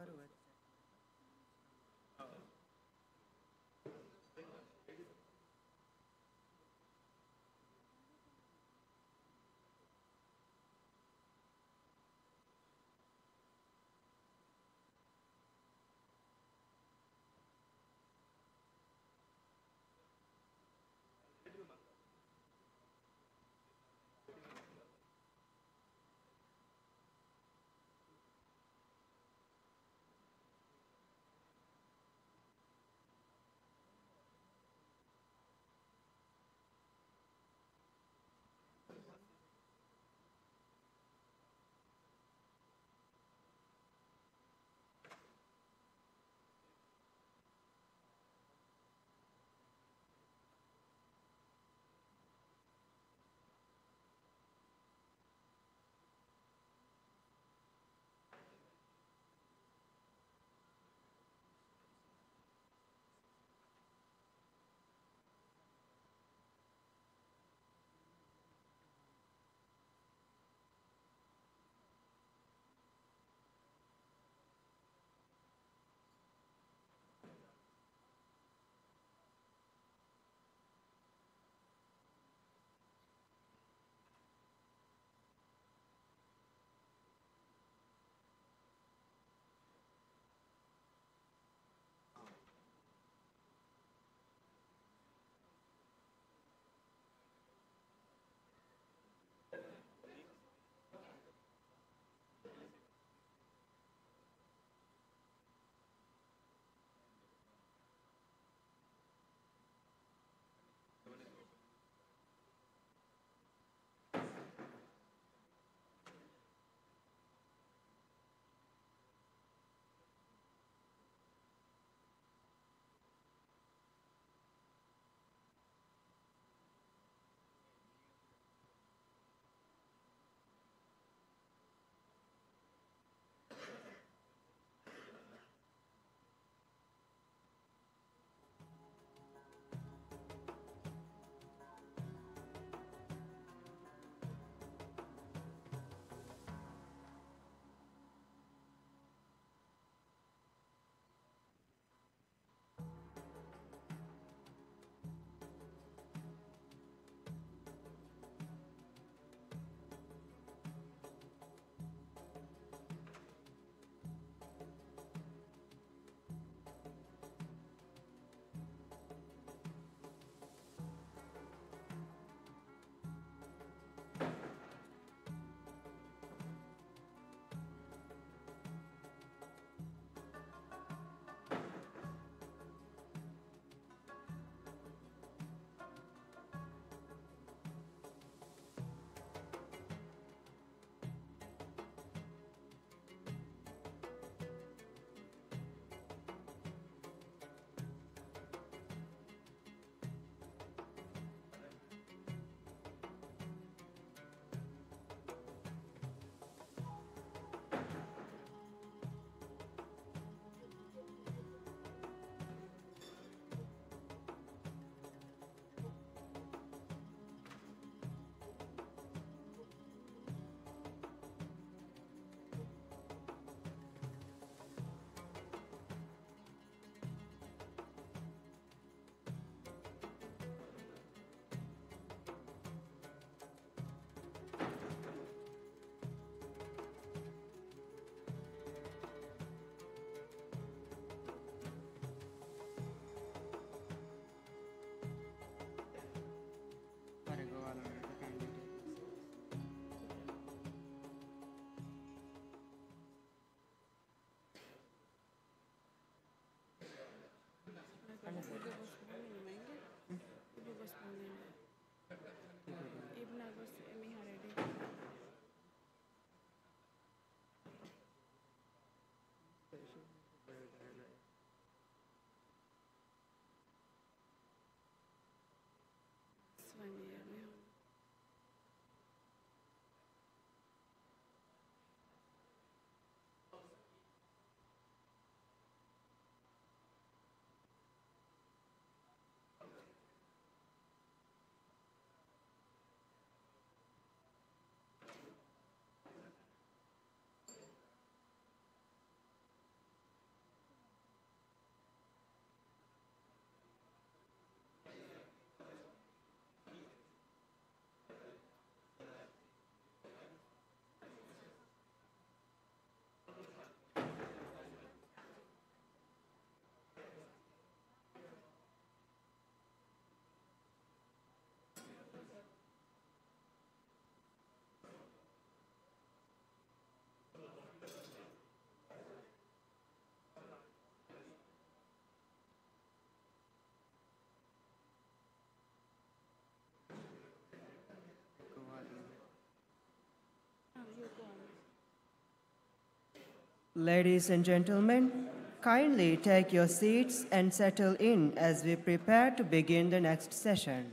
Video postpone नहीं video postpone नहीं Ibn August Emi Haredi Svangier में हूँ Ladies and gentlemen, kindly take your seats and settle in as we prepare to begin the next session.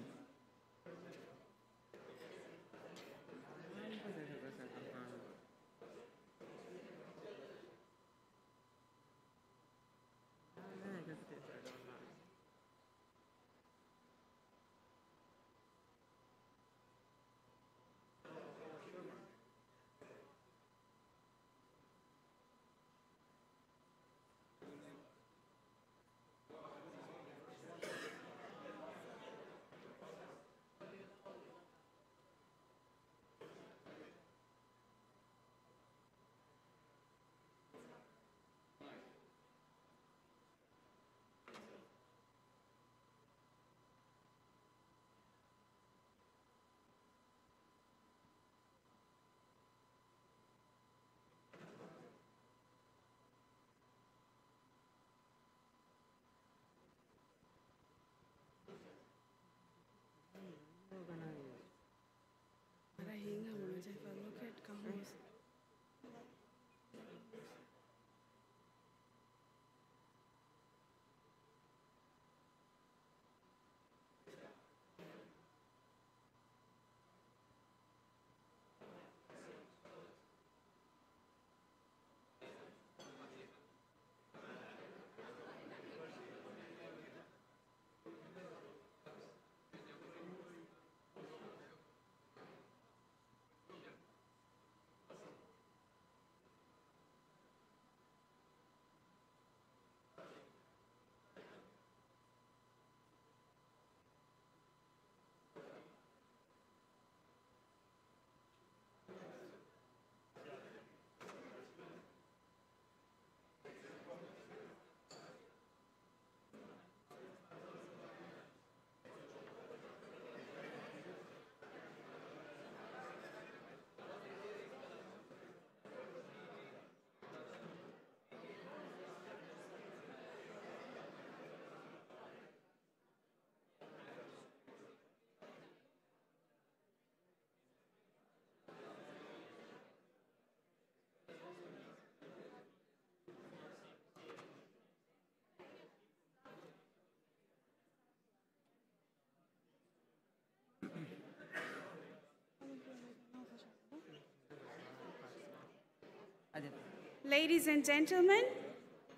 Ladies and gentlemen,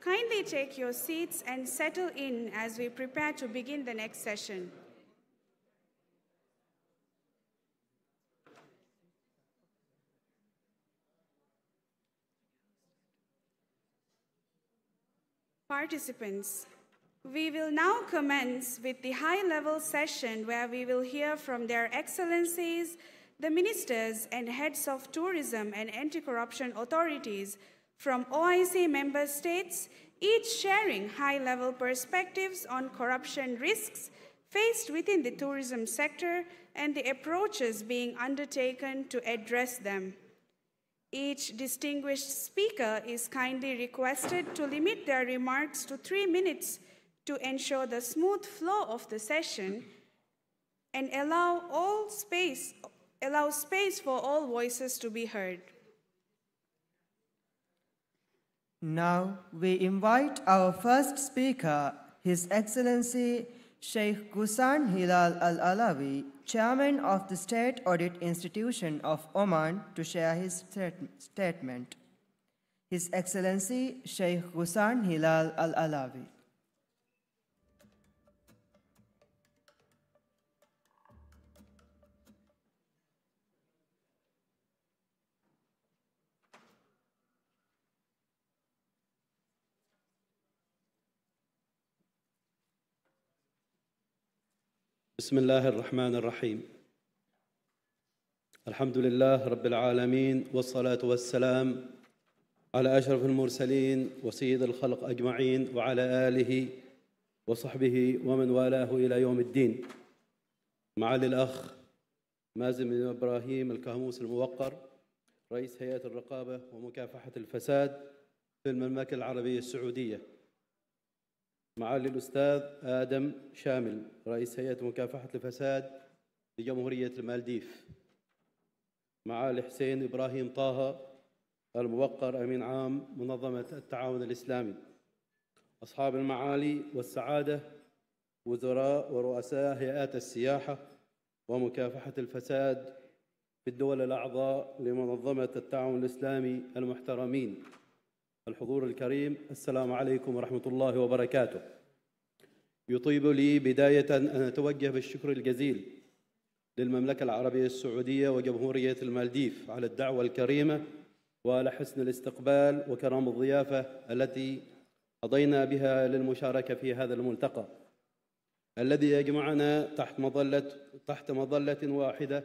kindly take your seats and settle in as we prepare to begin the next session. Participants, we will now commence with the high-level session where we will hear from their excellencies, the ministers and heads of tourism and anti-corruption authorities from OIC member states, each sharing high-level perspectives on corruption risks faced within the tourism sector and the approaches being undertaken to address them. Each distinguished speaker is kindly requested to limit their remarks to 3 minutes to ensure the smooth flow of the session and allow space for all voices to be heard. Now we invite our first speaker, His Excellency Sheikh Ghussan Hilal Al-Alawi, Chairman of the State Audit Institution of Oman, to share his statement. His Excellency Sheikh Ghussan Hilal Al-Alawi. بسم الله الرحمن الرحيم. الحمد لله رب العالمين والصلاة والسلام على أشرف المرسلين وسيد الخلق أجمعين وعلى آله وصحبه ومن والاه إلى يوم الدين. معالي الأخ مازن بن إبراهيم الكهموس الموقر، رئيس هيئة الرقابة ومكافحة الفساد في المملكة العربية السعودية. معالي الأستاذ آدم شامل، رئيس هيئة مكافحة الفساد لجمهورية المالديف. معالي حسين إبراهيم طه، الموقر أمين عام منظمة التعاون الإسلامي، أصحاب المعالي والسعادة، وزراء ورؤساء هيئات السياحة ومكافحة الفساد في الدول الأعضاء لمنظمة التعاون الإسلامي المحترمين، الحضور الكريم، السلام عليكم ورحمة الله وبركاته. يطيب لي بداية أن أتوجه بالشكر الجزيل للمملكة العربية السعودية وجمهورية المالديف على الدعوة الكريمة وعلى حسن الاستقبال وكرم الضيافة التي قضينا بها للمشاركة في هذا الملتقى الذي يجمعنا تحت مظلة واحدة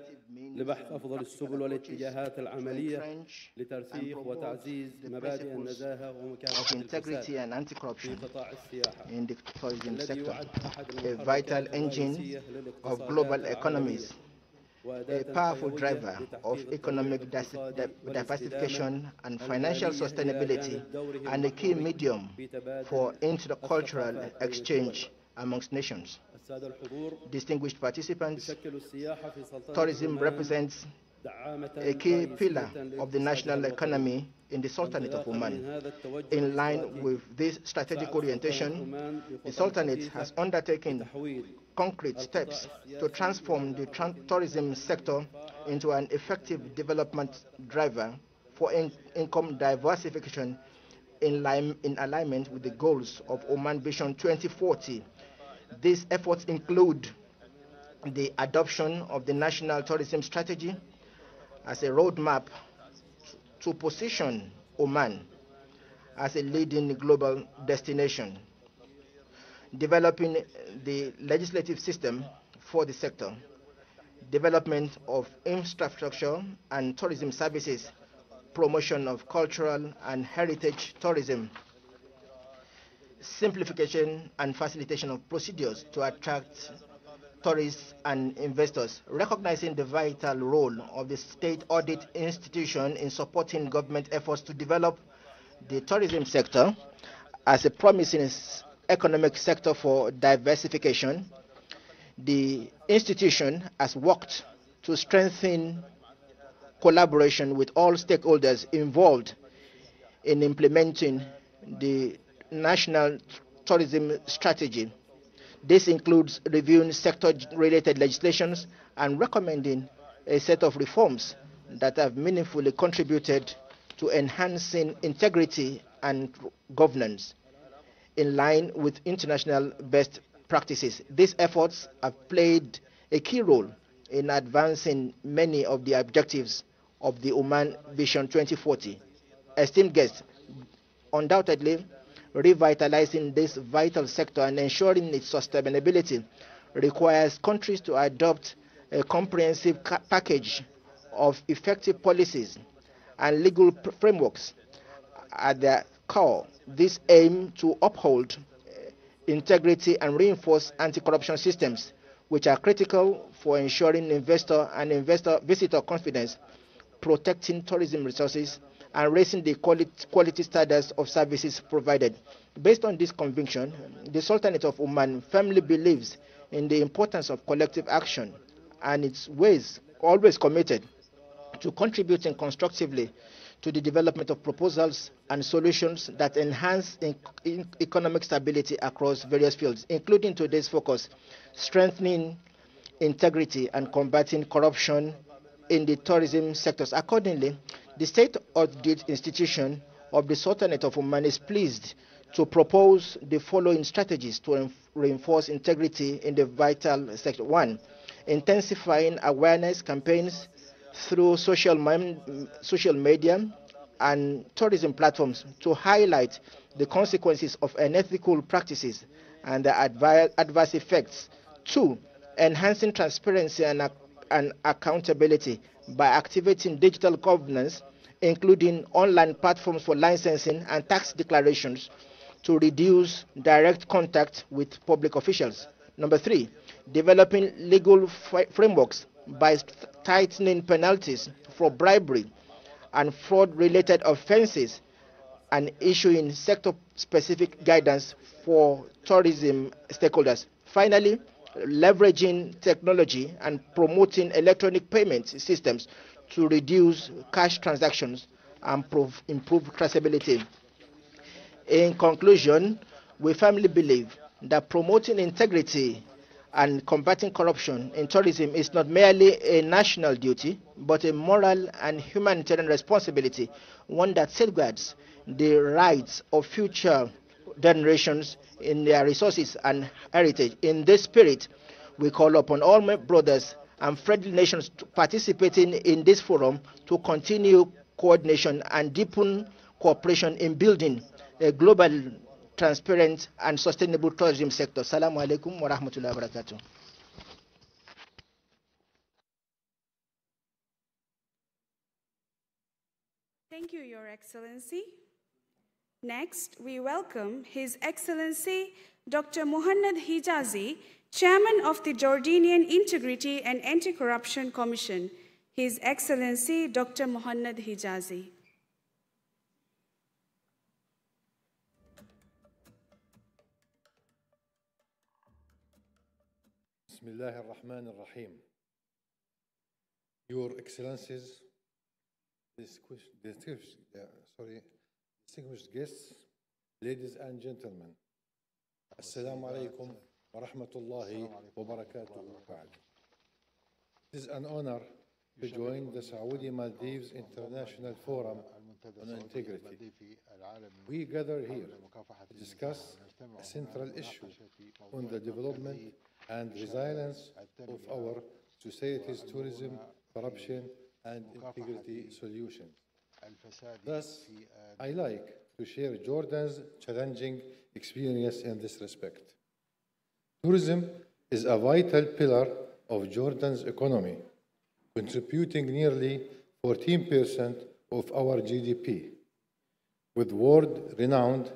لبحث أفضل السبل والاتجاهات العملية لترسيخ وتعزيز مبادئ النزاهة ومكافحة الفساد في قطاع السياحة الذي يعد أحد a vital engine of global economies, a powerful driver of economic diversification and financial sustainability, and a key medium for intercultural exchange amongst nations. Distinguished participants, tourism represents a key pillar of the national economy in the Sultanate of Oman. In line with this strategic orientation, the Sultanate has undertaken concrete steps to transform the tourism sector into an effective development driver for income diversification in alignment with the goals of Oman Vision 2040. These efforts include the adoption of the National Tourism Strategy as a roadmap to position Oman as a leading global destination, developing the legislative system for the sector, development of infrastructure and tourism services, promotion of cultural and heritage tourism, simplification and facilitation of procedures to attract tourists and investors, recognizing the vital role of the state audit institution in supporting government efforts to develop the tourism sector as a promising economic sector for diversification. The institution has worked to strengthen collaboration with all stakeholders involved in implementing the National Tourism Strategy. This includes reviewing sector-related legislations and recommending a set of reforms that have meaningfully contributed to enhancing integrity and governance in line with international best practices. These efforts have played a key role in advancing many of the objectives of the Oman Vision 2040. Esteemed guests, undoubtedly, revitalizing this vital sector and ensuring its sustainability requires countries to adopt a comprehensive package of effective policies and legal frameworks. At their core, this aim to uphold integrity and reinforce anti-corruption systems, which are critical for ensuring investor and visitor confidence, protecting tourism resources, and raising the quality standards of services provided. Based on this conviction, the Sultanate of Oman firmly believes in the importance of collective action and its ways always committed to contributing constructively to the development of proposals and solutions that enhance economic stability across various fields, including today's focus, strengthening integrity and combating corruption in the tourism sectors. Accordingly, the State Audit Institution of the Sultanate of Oman is pleased to propose the following strategies to reinforce integrity in the vital sector. 1. Intensifying awareness campaigns through social media and tourism platforms to highlight the consequences of unethical practices and the adverse effects. 2. Enhancing transparency and accountability by activating digital governance, including online platforms for licensing and tax declarations to reduce direct contact with public officials. Number 3, developing legal frameworks by tightening penalties for bribery and fraud-related offenses and issuing sector-specific guidance for tourism stakeholders. Finally, leveraging technology and promoting electronic payment systems to reduce cash transactions and improve traceability. In conclusion, we firmly believe that promoting integrity and combating corruption in tourism is not merely a national duty, but a moral and humanitarian responsibility, one that safeguards the rights of future generations in their resources and heritage. In this spirit, we call upon all my brothers and friendly nations participating in this forum to continue coordination and deepen cooperation in building a global, transparent, and sustainable tourism sector. Assalamu alaikum wa rahmatullahi wa barakatuh. Thank you, Your Excellency. Next, we welcome His Excellency Dr. Muhannad Hijazi, Chairman of the Jordanian Integrity and Anti-Corruption Commission. His Excellency Dr. Muhannad Hijazi. Bismillah ar-Rahman ar-Rahim. Your Excellencies, distinguished guests, ladies and gentlemen, Assalamu alaikum wa rahmatullahi wa barakatuh. It is an honor to join the Saudi-Maldives International Forum on Integrity. We gather here to discuss a central issue on the development and resilience of our society's tourism, corruption, and integrity solutions. Thus, I like to share Jordan's challenging experience in this respect. Tourism is a vital pillar of Jordan's economy, contributing nearly 14% of our GDP, with world-renowned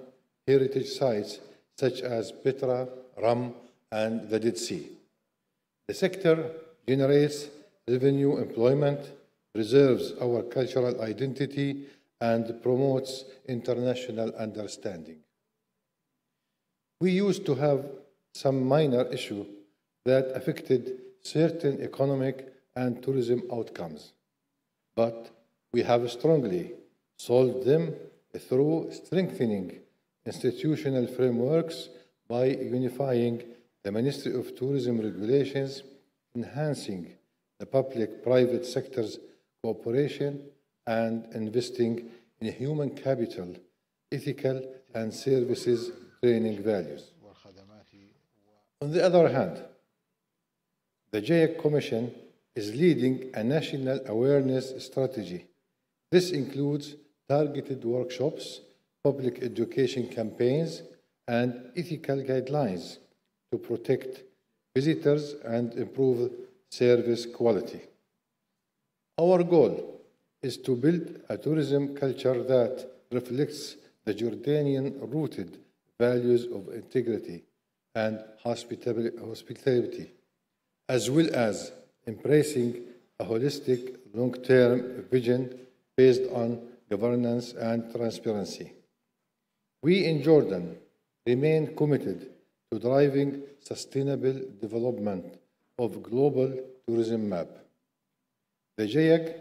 heritage sites such as Petra, Ram, and the Dead Sea. The sector generates revenue, employment, preserves our cultural identity, and promotes international understanding. We used to have some minor issues that affected certain economic and tourism outcomes, but we have strongly solved them through strengthening institutional frameworks by unifying the Ministry of Tourism regulations, enhancing the public-private sector's cooperation, and investing in human capital, ethical and services training values. On the other hand, the JAC Commission is leading a national awareness strategy. This includes targeted workshops, public education campaigns, and ethical guidelines to protect visitors and improve service quality. Our goal is to build a tourism culture that reflects the Jordanian-rooted values of integrity and hospitality, as well as embracing a holistic long-term vision based on governance and transparency. We in Jordan remain committed to driving sustainable development of global tourism map. The JAC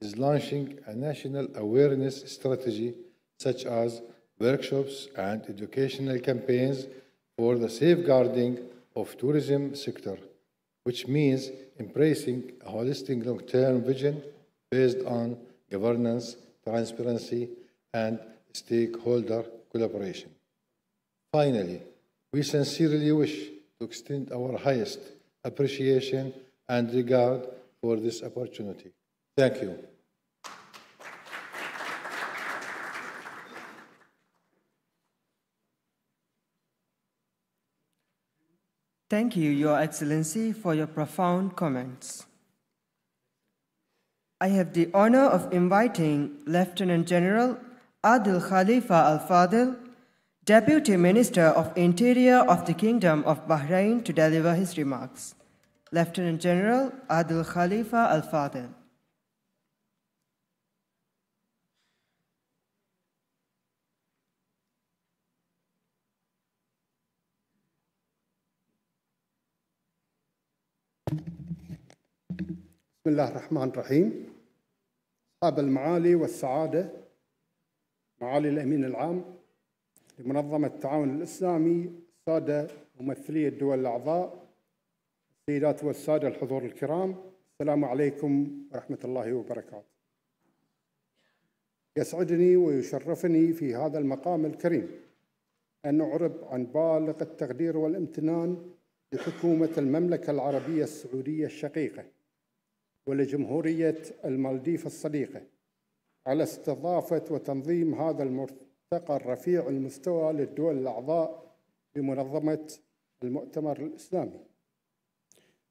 is launching a national awareness strategy such as workshops and educational campaigns for the safeguarding of tourism sector, which means embracing a holistic long-term vision based on governance, transparency, and stakeholder collaboration. Finally, we sincerely wish to extend our highest appreciation and regard for this opportunity. Thank you. Thank you, Your Excellency, for your profound comments. I have the honor of inviting Lieutenant General Adil Khalifa Al-Fadil, Deputy Minister of Interior of the Kingdom of Bahrain, to deliver his remarks. Lieutenant General Adil Khalifa Al-Fadil. بسم الله الرحمن الرحيم. أصحاب المعالي والسعادة معالي الأمين العام لمنظمة التعاون الإسلامي، سادة ممثلي الدول الأعضاء، السيدات والسادة الحضور الكرام، السلام عليكم ورحمة الله وبركاته. يسعدني ويشرفني في هذا المقام الكريم أن أعرب عن بالغ التقدير والامتنان لحكومة المملكة العربية السعودية الشقيقة ولجمهورية المالديف الصديقة على استضافة وتنظيم هذا الملتقى الرفيع المستوى للدول الأعضاء بمنظمة المؤتمر الإسلامي،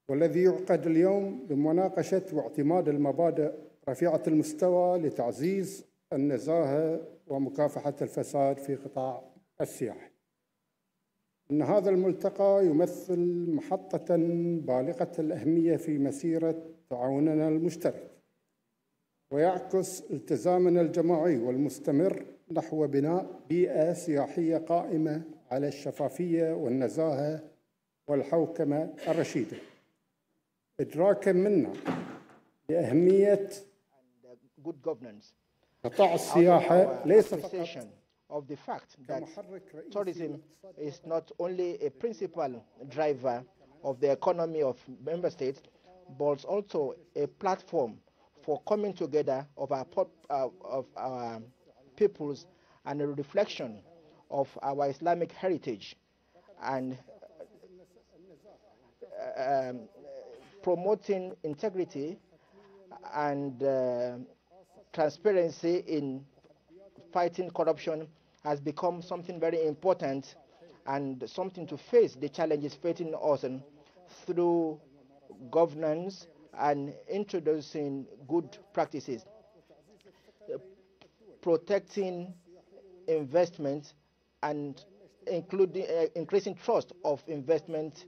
والذي يعقد اليوم لمناقشة واعتماد المبادئ رفيعة المستوى لتعزيز النزاهة ومكافحة الفساد في قطاع السياحة. إن هذا الملتقى يمثل محطة بالغة الأهمية في مسيرة تعاوننا المشترك، ويعكس التزامنا الجماعي والمستمر نحو بناء بيئة سياحية قائمة على الشفافية والنزاهة والحوكمة الرشيدة، إدراكاً منا لأهمية قطاع السياحة ليس فقط of the fact that tourism is not only a principal driver of the economy of member states, but also a platform for coming together of our peoples and a reflection of our Islamic heritage and promoting integrity and transparency in fighting corruption has become something very important and something to face the challenges facing us through governance and introducing good practices, protecting investment and including increasing trust of investment,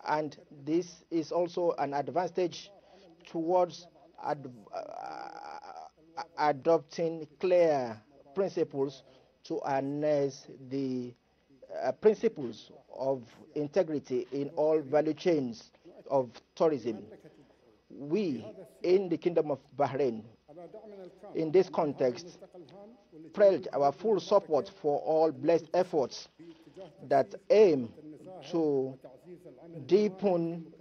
and this is also an advantage towards adopting clear principles to harness the principles of integrity in all value chains of tourism. We, in the Kingdom of Bahrain, in this context, pledge our full support for all blessed efforts that aim to deepen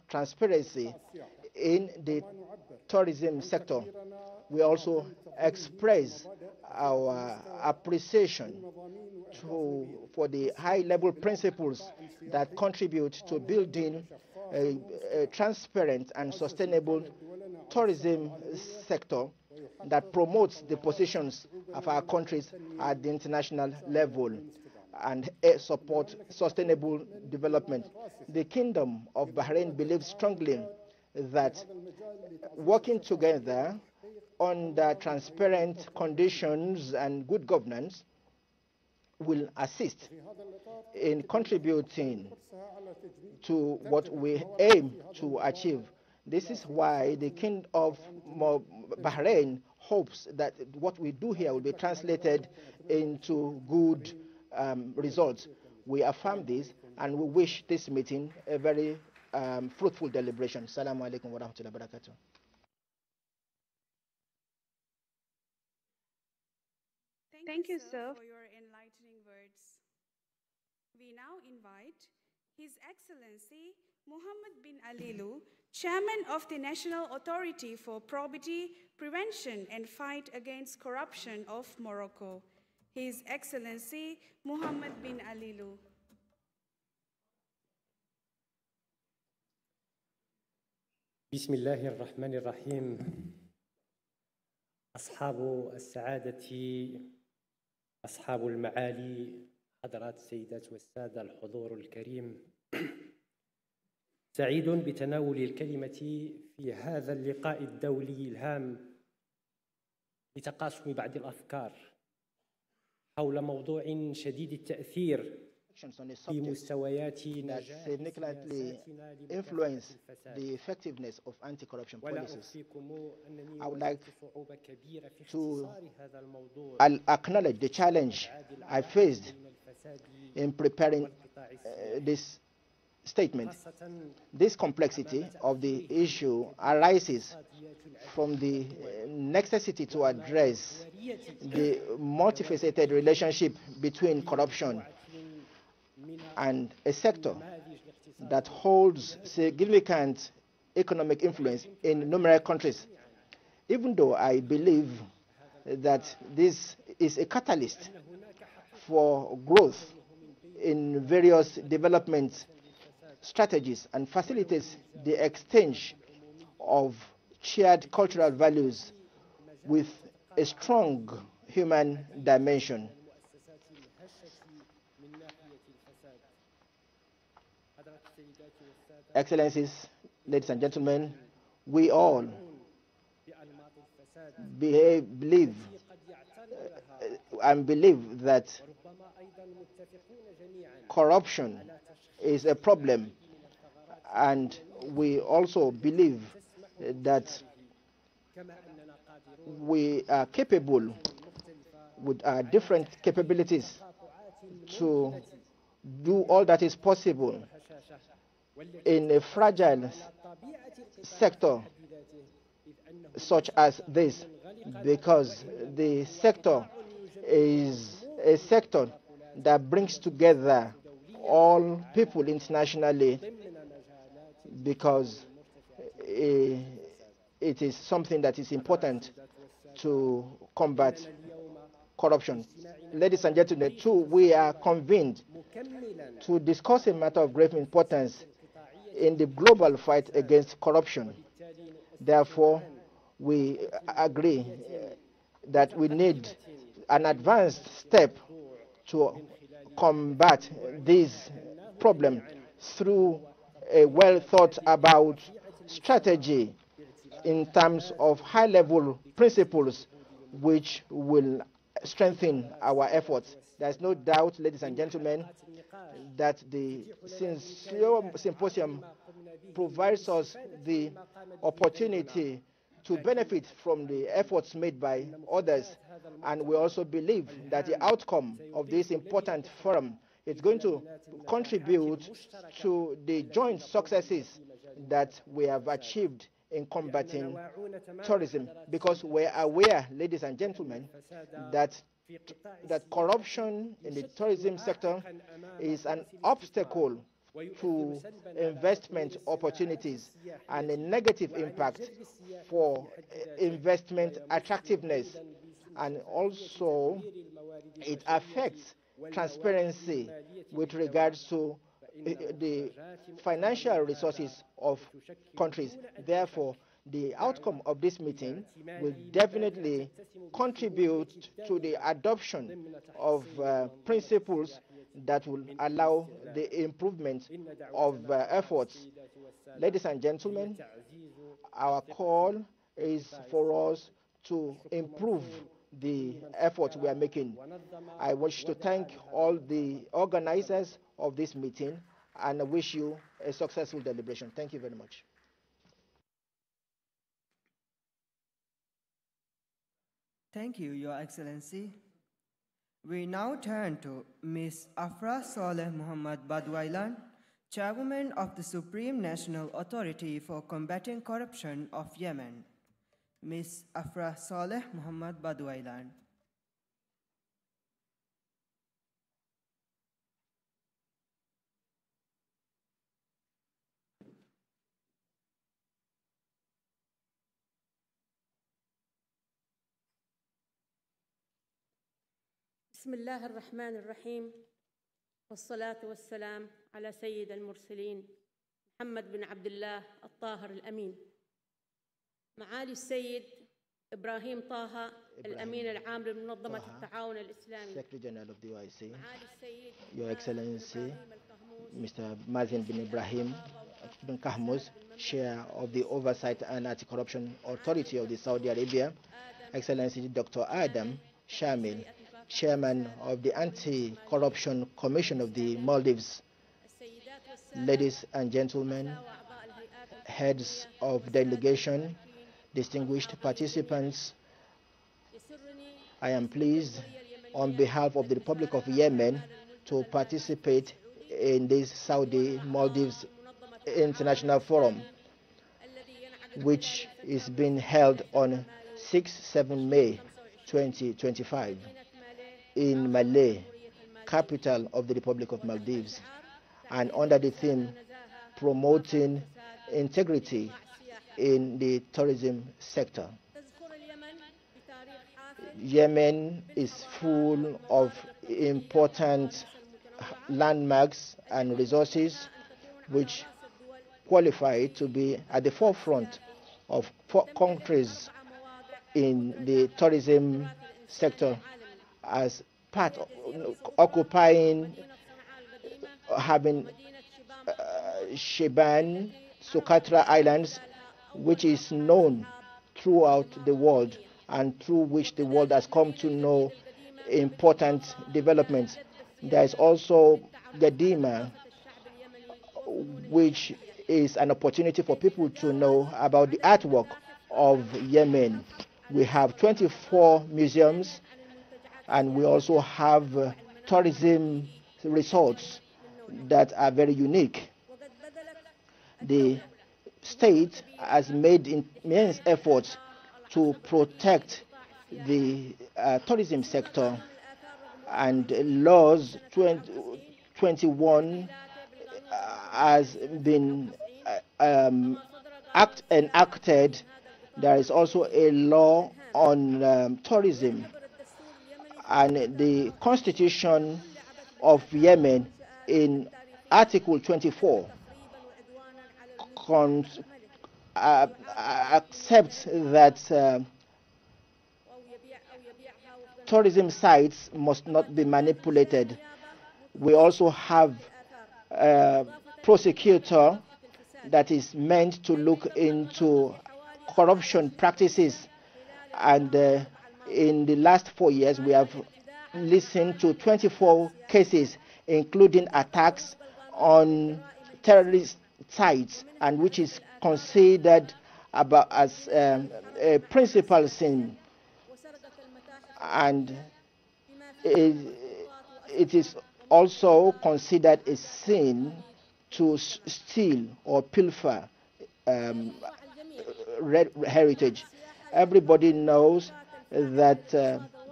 transparency in the tourism sector. We also express our appreciation for the high-level principles that contribute to building a transparent and sustainable tourism sector that promotes the positions of our countries at the international level and support sustainable development. The Kingdom of Bahrain believes strongly that working together under transparent conditions and good governance will assist in contributing to what we aim to achieve. This is why the King of Bahrain hopes that what we do here will be translated into good results. We affirm this and we wish this meeting a very fruitful deliberation. Assalamu alaikum wa rahmatullahi wa barakatuh. Thank you, sir, for your enlightening words. We now invite His Excellency Muhammad bin Alilu, Chairman of the National Authority for Probity, Prevention and Fight Against Corruption of Morocco. His Excellency Muhammad bin Alilu. بسم الله الرحمن الرحيم. أصحاب السعادة، أصحاب المعالي، حضرات السيدات والسادة الحضور الكريم، سعيد بتناول الكلمة في هذا اللقاء الدولي الهام لتقاسم بعض الأفكار حول موضوع شديد التأثير في مستويات significantly influence the effectiveness of anti-corruption policies. I would like to acknowledge the challenge I faced in preparing this statement. This complexity of the issue arises from the necessity to address the multifaceted relationship between corruption and a sector that holds significant economic influence in numerous countries. Even though I believe that this is a catalyst for growth in various development strategies and facilitates the exchange of shared cultural values with a strong human dimension. Excellencies, ladies and gentlemen, we all believe that corruption is a problem, and we also believe that we are capable with our different capabilities to do all that is possible in a fragile sector such as this, because the sector is a sector that brings together all people internationally, because it is something that is important to combat corruption. Ladies and gentlemen, too, we are convened to discuss a matter of great importance in the global fight against corruption. Therefore, we agree that we need an advanced step to combat this problem through a well-thought-about strategy in terms of high-level principles which will strengthen our efforts. There's no doubt, ladies and gentlemen, that the symposium provides us the opportunity to benefit from the efforts made by others, and we also believe that the outcome of this important forum is going to contribute to the joint successes that we have achieved in combating terrorism, because we're aware, ladies and gentlemen, that corruption in the tourism sector is an obstacle to investment opportunities and a negative impact for investment attractiveness, and also it affects transparency with regards to the financial resources of countries. Therefore, the outcome of this meeting will definitely contribute to the adoption of principles that will allow the improvement of efforts. Ladies and gentlemen, our call is for us to improve the efforts we are making. I wish to thank all the organizers of this meeting and I wish you a successful deliberation. Thank you very much. Thank you, Your Excellency. We now turn to Ms. Afra Saleh Muhammad Badwailan, Chairwoman of the Supreme National Authority for Combating Corruption of Yemen. Ms. Afra Saleh Muhammad Badwailan. بسم الله الرحمن الرحيم والصلاة والسلام على سيد المرسلين محمد بن عبد الله الطاهر الأمين. معالي السيد إبراهيم طه الأمين العام لمنظمة التعاون الإسلامي. Secretary General of the OIC. Your Excellency Mr. Mazin bin Ibrahim bin Kahmouz, Chair of the Oversight and Anti-Corruption Authority of the Saudi Arabia. Excellency Dr. Adam Shamil, Chairman of the Anti-Corruption Commission of the Maldives. Ladies and gentlemen, heads of delegation, distinguished participants, I am pleased on behalf of the Republic of Yemen to participate in this Saudi-Maldives International Forum, which is being held on 6-7 May 2025 in Malé, capital of the Republic of Maldives, and under the theme promoting integrity in the tourism sector. Yemen is full of important landmarks and resources which qualify to be at the forefront of countries in the tourism sector, as part of occupying, having Sheban, Socotra Islands, which is known throughout the world and through which the world has come to know important developments. There is also the Dima, which is an opportunity for people to know about the artwork of Yemen. We have 24 museums, and we also have tourism resorts that are very unique. The state has made immense efforts to protect the tourism sector, and laws 21 has been enacted. There is also a law on tourism, and the Constitution of Yemen in Article 24 accepts that tourism sites must not be manipulated. We also have a prosecutor that is meant to look into corruption practices, and in the last 4 years we have listened to 24 cases, including attacks on terrorist sites, and which is considered as a principal sin, and it is also considered a sin to steal or pilfer heritage. Everybody knows that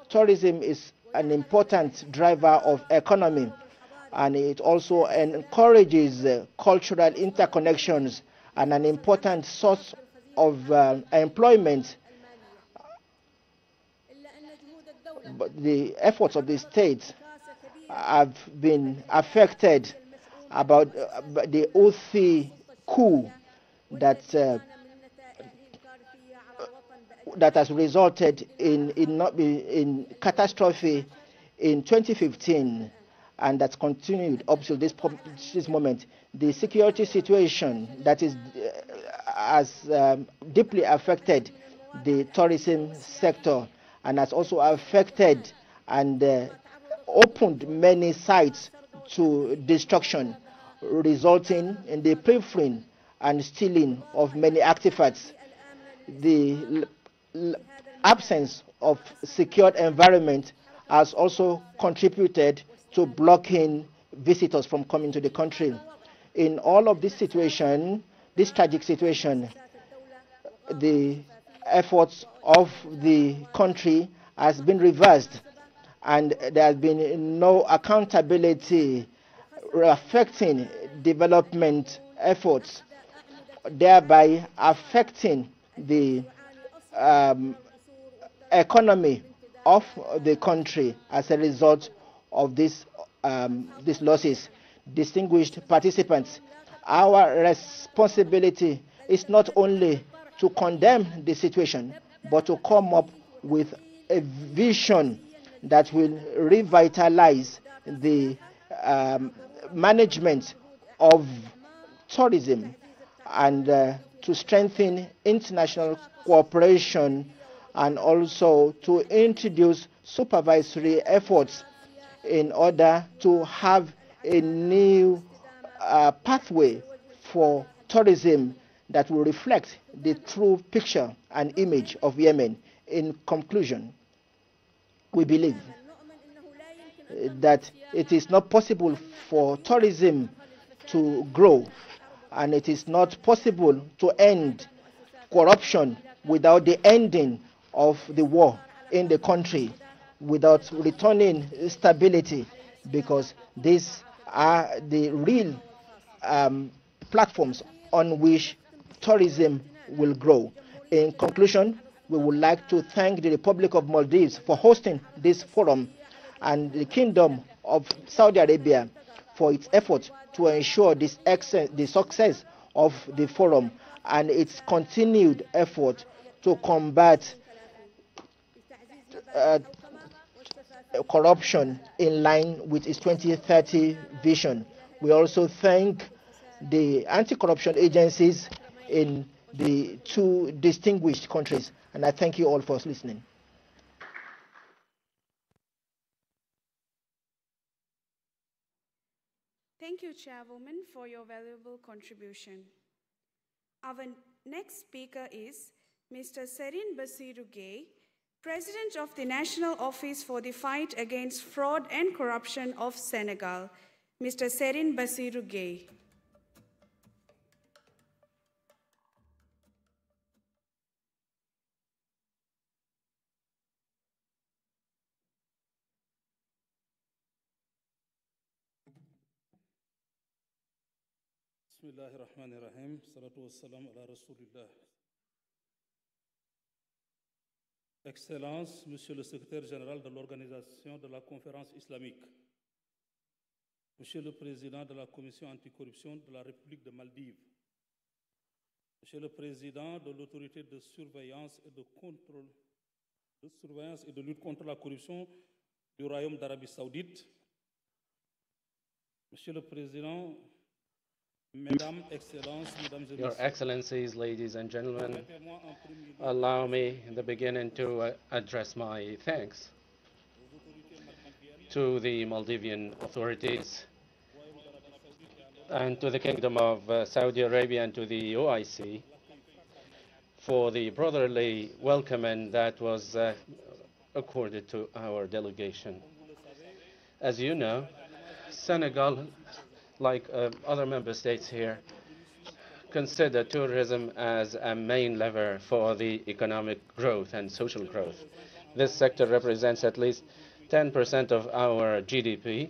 tourism is an important driver of economy, and it also encourages cultural interconnections and an important source of employment. But the efforts of the state have been affected about the Houthi coup that has resulted in catastrophe in 2015, and that's continued up to this moment. The security situation that has deeply affected the tourism sector, and has also affected and opened many sites to destruction, resulting in the pilfering and stealing of many artifacts. The absence of secured environment has also contributed to blocking visitors from coming to the country. In all of this situation, this tragic situation, the efforts of the country has been reversed, and there has been no accountability affecting development efforts, thereby affecting the economy of the country as a result of these losses. Distinguished participants, our responsibility is not only to condemn the situation, but to come up with a vision that will revitalize the management of tourism, and to strengthen international cooperation, and also to introduce supervisory efforts in order to have a new pathway for tourism that will reflect the true picture and image of Yemen. In conclusion, we believe that it is not possible for tourism to grow, and it is not possible to end corruption without the ending of the war in the country, without returning stability, because these are the real platforms on which tourism will grow. In conclusion, we would like to thank the Republic of Maldives for hosting this forum and the Kingdom of Saudi Arabia for its effort to ensure the success of the forum and its continued effort to combat corruption in line with its 2030 vision. We also thank the anti-corruption agencies in the two distinguished countries, and I thank you all for listening. Thank you, Chairwoman, for your valuable contribution. Our next speaker is Mr. Serin Bassirou Gueye, President of the National Office for the Fight Against Fraud and Corruption of Senegal. Mr. Serin Bassirou Gueye. بسم الله الرحمن الرحيم الصلاة والسلام على رسول الله. Excellences, Monsieur le Secrétaire général de l'Organisation de la Conférence islamique, Monsieur le Président de la Commission anticorruption de la République de Maldives, Monsieur le Président de l'Autorité de surveillance et de contrôle, de surveillance et de lutte contre la corruption du Royaume d'Arabie Saoudite, Monsieur le Président, Your Excellencies, ladies and gentlemen, allow me in the beginning to address my thanks to the Maldivian authorities and to the Kingdom of Saudi Arabia and to the OIC for the brotherly welcome that was accorded to our delegation. As you know, Senegal, like other member states here, consider tourism as a main lever for the economic growth and social growth. This sector represents at least 10% of our GDP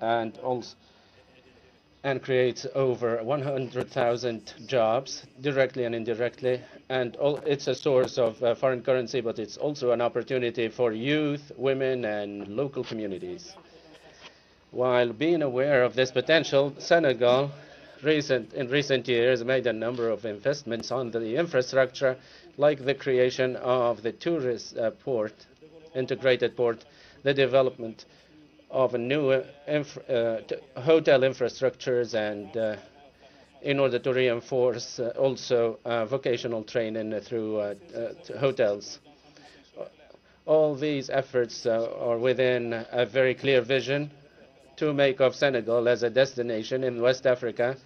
and creates over 100,000 jobs, directly and indirectly, and it's a source of foreign currency, but it's also an opportunity for youth, women, and local communities. While being aware of this potential, Senegal in recent years made a number of investments on the infrastructure, like the creation of the tourist port, integrated port, the development of a new hotel infrastructures, and in order to reinforce also vocational training through hotels. All these efforts are within a very clear vision to make of Senegal as a destination in West Africa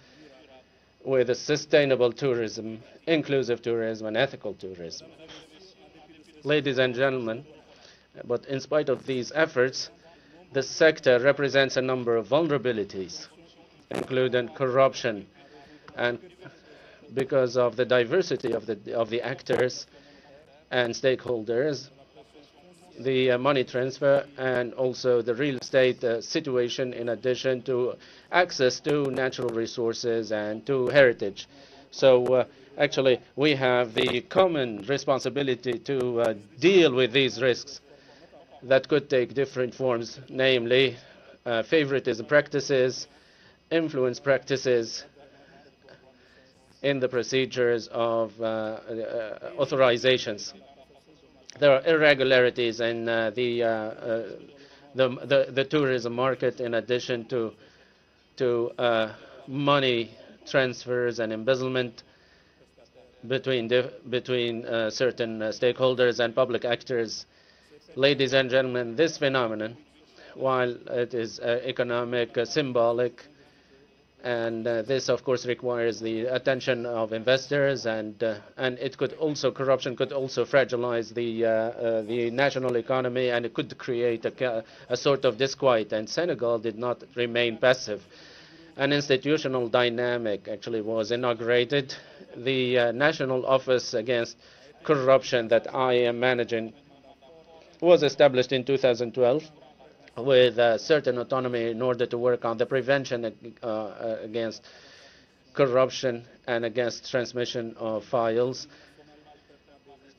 with a sustainable tourism, inclusive tourism, and ethical tourism. Ladies and gentlemen, but in spite of these efforts, the sector represents a number of vulnerabilities, including corruption, and because of the diversity of the actors and stakeholders, the money transfer, and also the real estate situation, in addition to access to natural resources and to heritage. So actually, we have the common responsibility to deal with these risks that could take different forms, namely favoritism practices, influence practices in the procedures of authorizations. There are irregularities in the tourism market, in addition to money transfers and embezzlement between certain stakeholders and public actors. Ladies and gentlemen, this phenomenon, while it is economic, symbolic, And this, of course, requires the attention of investors, and it could also, corruption could also fragilize the national economy, and it could create a sort of disquiet. And Senegal did not remain passive. An institutional dynamic actually was inaugurated. The National Office Against Corruption that I am managing was established in 2012 with certain autonomy in order to work on the prevention against corruption and against transmission of files.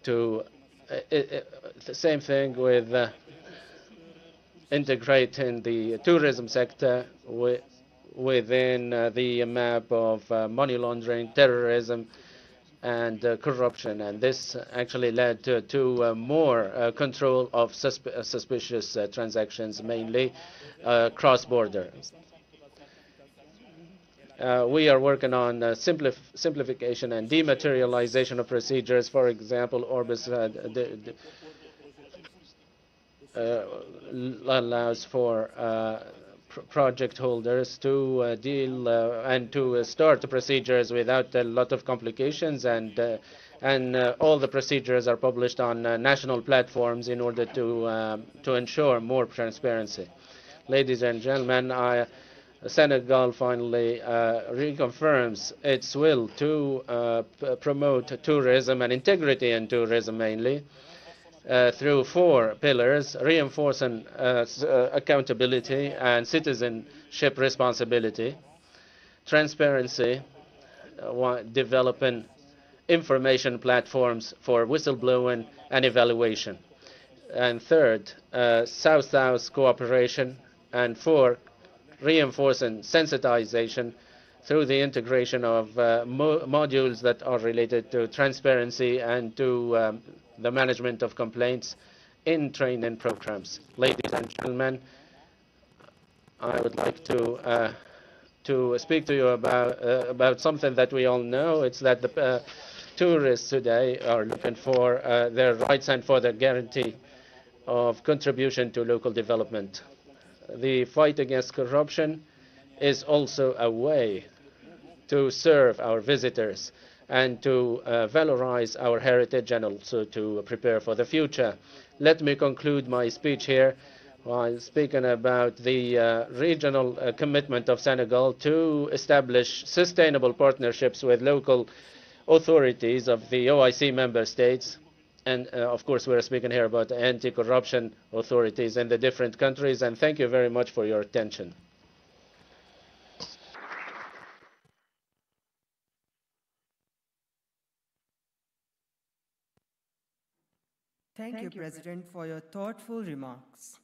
To the same thing with integrating the tourism sector within the map of money laundering, terrorism, and corruption, and this actually led to more control of suspicious transactions, mainly cross-border. We are working on simplification and dematerialization of procedures. For example, Orbis allows for project holders to deal and to start the procedures without a lot of complications, and all the procedures are published on national platforms in order to ensure more transparency. Ladies and gentlemen, Senegal finally reconfirms its will to promote tourism and integrity in tourism mainly, through 4 pillars: reinforcing accountability and citizenship responsibility, transparency, developing information platforms for whistleblowing and evaluation, and third, South-South cooperation, and 4, reinforcing sensitization through the integration of modules that are related to transparency and to the management of complaints in training programs. Ladies and gentlemen, I would like to speak to you about something that we all know. It's that the tourists today are looking for their rights and for the guarantee of contribution to local development. The fight against corruption is also a way to serve our visitors and to valorize our heritage and also to prepare for the future. Let me conclude my speech here while speaking about the regional commitment of Senegal to establish sustainable partnerships with local authorities of the OIC member states. And of course, we're speaking here about anti-corruption authorities in the different countries. And thank you very much for your attention. Thank you, President, for your thoughtful remarks.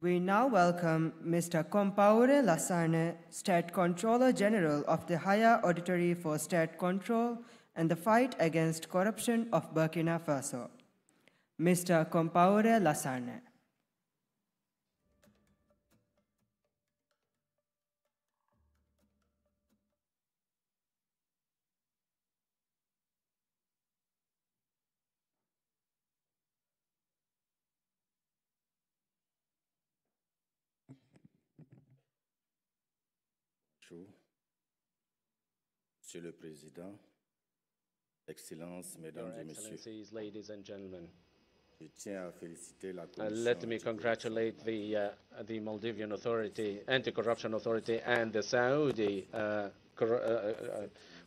We now welcome Mr. Compaore Lassane, State Controller General of the Higher Auditory for State Control and the Fight Against Corruption of Burkina Faso. Mr. Compaore Lassane. Monsieur le Président, Excellences, Mesdames et Messieurs, ladies and gentlemen, je tiens à féliciter la Commission. Let me congratulate the Maldivian Authority, Anti-Corruption Authority, and the Saudi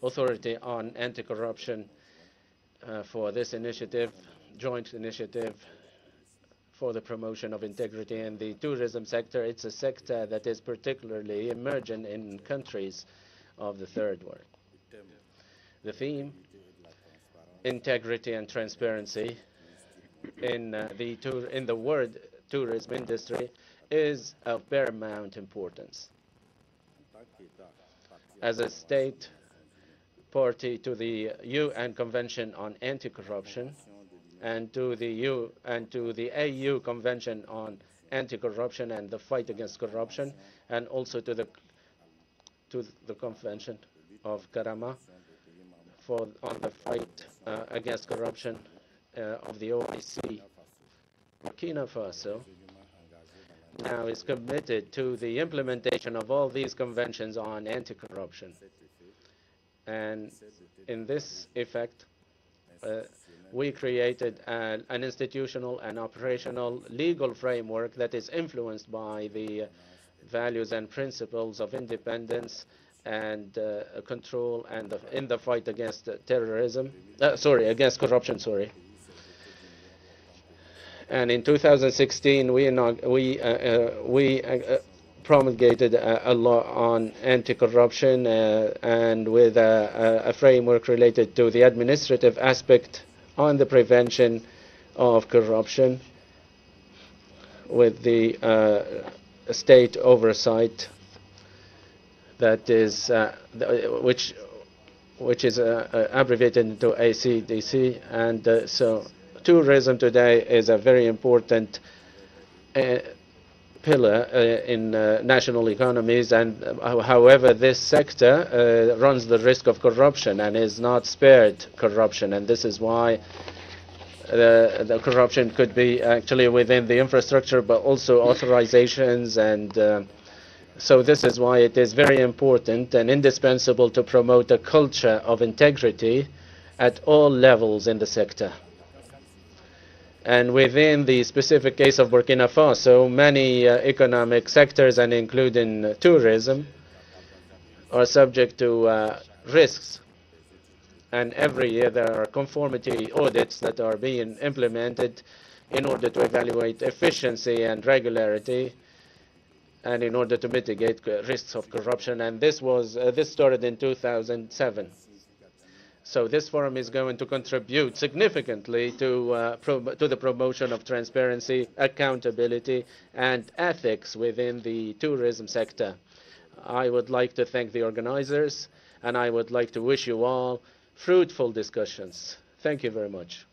Authority on Anti-Corruption for this initiative, joint initiative for the promotion of integrity in the tourism sector. It's a sector that is particularly emergent in countries of the Third World. The theme, integrity and transparency in the world tourism industry, is of paramount importance. As a state party to the UN Convention on Anti-Corruption and to the AU Convention on Anti-Corruption and the Fight Against Corruption, and also to the Convention of Karama on the fight against corruption of the OIC. Burkina Faso now is committed to the implementation of all these conventions on anti-corruption. And in this effect, we created an institutional and operational legal framework that is influenced by the values and principles of independence and control and in the fight against terrorism, against corruption, And in 2016, we promulgated a law on anti-corruption and with a framework related to the administrative aspect on the prevention of corruption with the state oversight that is which is abbreviated into ACDC, and so tourism today is a very important pillar in national economies, and however this sector runs the risk of corruption and is not spared corruption, and this is why the corruption could be actually within the infrastructure but also authorizations, and so this is why it is very important and indispensable to promote a culture of integrity at all levels in the sector. And within the specific case of Burkina Faso, many economic sectors, and including tourism, are subject to risks. And every year there are conformity audits that are being implemented in order to evaluate efficiency and regularity, and in order to mitigate risks of corruption. And this started in 2007. So this forum is going to contribute significantly to the promotion of transparency, accountability, and ethics within the tourism sector. I would like to thank the organizers, and I would like to wish you all fruitful discussions. Thank you very much.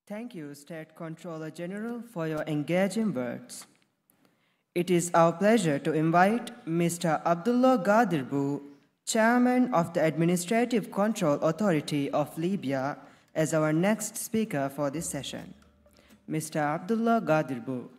Thank you, State Controller General, for your engaging words. It is our pleasure to invite Mr. Abdullah Gadirbu, Chairman of the Administrative Control Authority of Libya, as our next speaker for this session. Mr. Abdullah Gadirbu.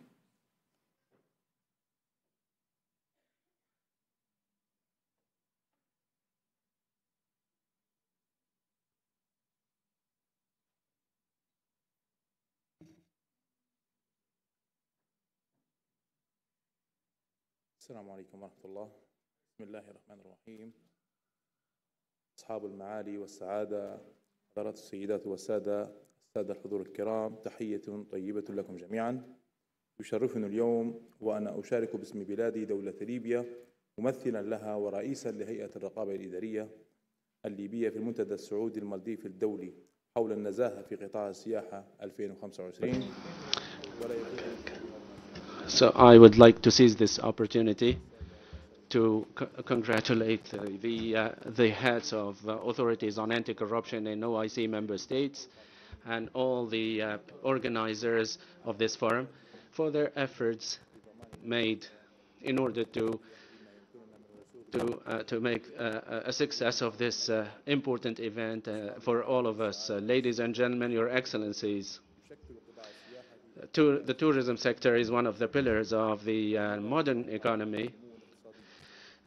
السلام عليكم ورحمة الله. بسم الله الرحمن الرحيم. أصحاب المعالي والسعادة، حضرات السيدات والسادة، السادة الحضور الكرام، تحية طيبة لكم جميعا. يشرفني اليوم وأنا أشارك باسم بلادي دولة ليبيا ممثلا لها ورئيسا لهيئة الرقابة الإدارية الليبية في المنتدى السعودي المالديفي الدولي حول النزاهة في قطاع السياحة 2025. So I would like to seize this opportunity to congratulate the heads of authorities on anti-corruption in OIC member states and all the organizers of this forum for their efforts made in order to make a success of this important event for all of us. Ladies and gentlemen, Your Excellencies, the tourism sector is one of the pillars of the modern economy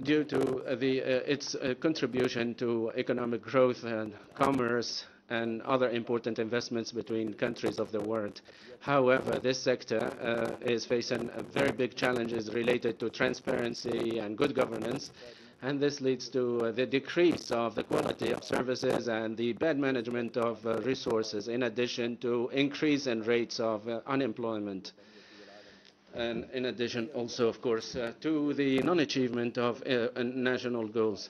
due to its contribution to economic growth and commerce and other important investments between countries of the world. However, this sector is facing very big challenges related to transparency and good governance, and this leads to the decrease of the quality of services and the bad management of resources, in addition to increase in rates of unemployment. And in addition, also, of course, to the non-achievement of national goals.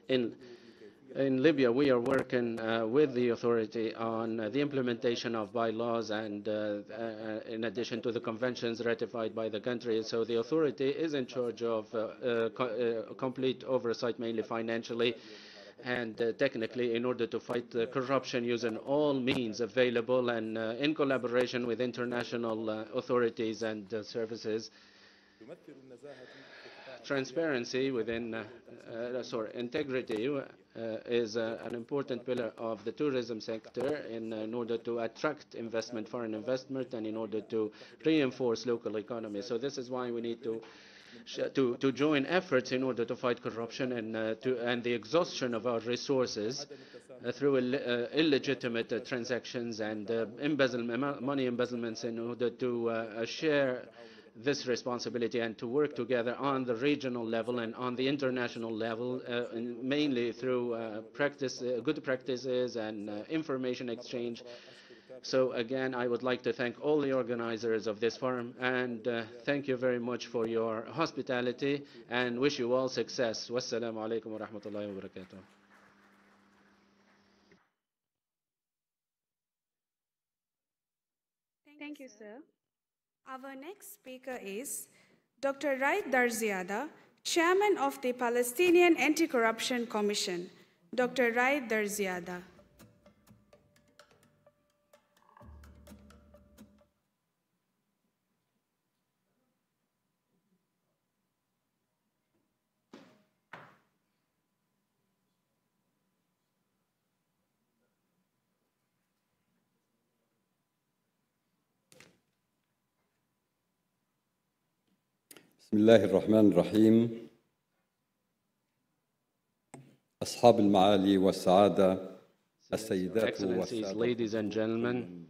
In Libya, we are working with the authority on the implementation of bylaws and in addition to the conventions ratified by the country. So the authority is in charge of complete oversight, mainly financially and technically, in order to fight corruption using all means available and in collaboration with international authorities and services. transparency within, integrity is an important pillar of the tourism sector in order to attract investment, foreign investment, and in order to reinforce local economy. So this is why we need to join efforts in order to fight corruption and the exhaustion of our resources through illegitimate transactions and money embezzlements in order to share this responsibility and to work together on the regional level and on the international level, mainly through good practices and information exchange. So again, I would like to thank all the organizers of this forum and thank you very much for your hospitality and wish you all success. Wassalamu alaikum wa rahmatullahi wa barakatuh. Thank you, sir. Our next speaker is Dr. Raid Darziada, Chairman of the Palestinian Anti-Corruption Commission. Dr. Raid Darziada. بسم الله الرحمن الرحيم. أصحاب المعالي والسعادة السيدات والسادة, ladies and gentlemen,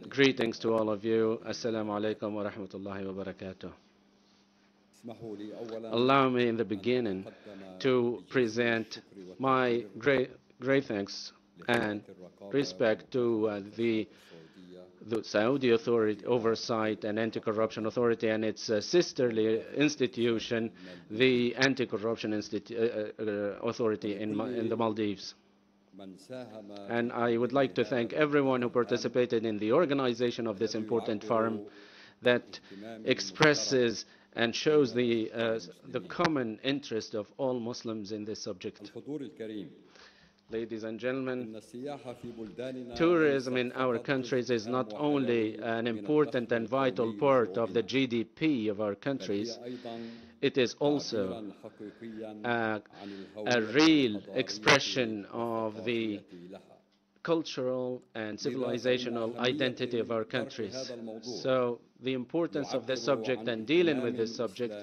greetings to all of you. Assalamu alaikum wa rahmatullahi wa barakatuh. Allow me in the beginning to present my great thanks and respect to the Saudi Authority Oversight and Anti-Corruption Authority and its sisterly institution, the Anti-Corruption Authority in the Maldives. And I would like to thank everyone who participated in the organization of this important forum that expresses and shows the common interest of all Muslims in this subject. Ladies and gentlemen, tourism in our countries is not only an important and vital part of the GDP of our countries, it is also a real expression of the cultural and civilizational identity of our countries. So the importance of this subject and dealing with this subject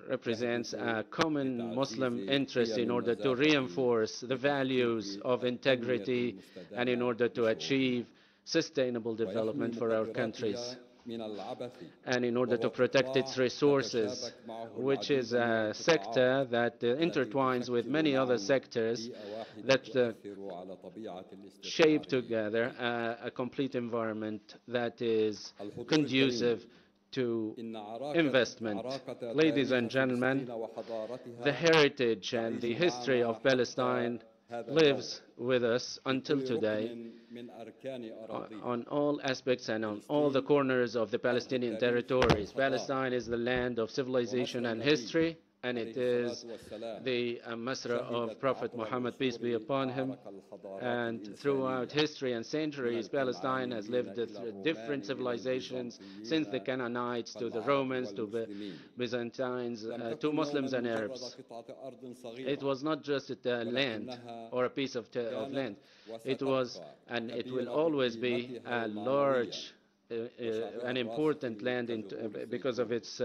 represents a common Muslim interest in order to reinforce the values of integrity and in order to achieve sustainable development for our countries and in order to protect its resources, which is a sector that intertwines with many other sectors that shape together a complete environment that is conducive to investment. Ladies and gentlemen, the heritage and the history of Palestine lives with us until today on all aspects and on all the corners of the Palestinian territories. Palestine is the land of civilization and history, and it is the Masra of Prophet Muhammad, peace be upon him. And throughout history and centuries, Palestine has lived different civilizations, since the Canaanites to the Romans to the Byzantines to Muslims and Arabs. It was not just a land or a piece of land. It was, and it will always be, a large an important land because of its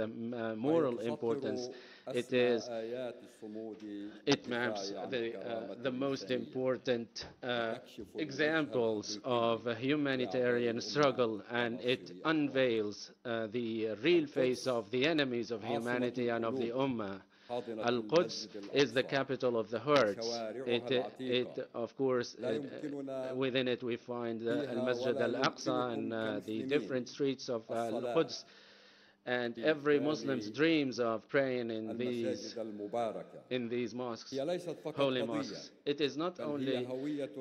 moral importance. It maps the most important examples of humanitarian struggle, and it unveils the real face of the enemies of humanity and of the Ummah. Al-Quds is the capital of the hearts. Of course, within it we find Al-Masjid Al-Aqsa and the different streets of Al-Quds. And every Muslim dreams of praying in these mosques, holy mosques. It is not only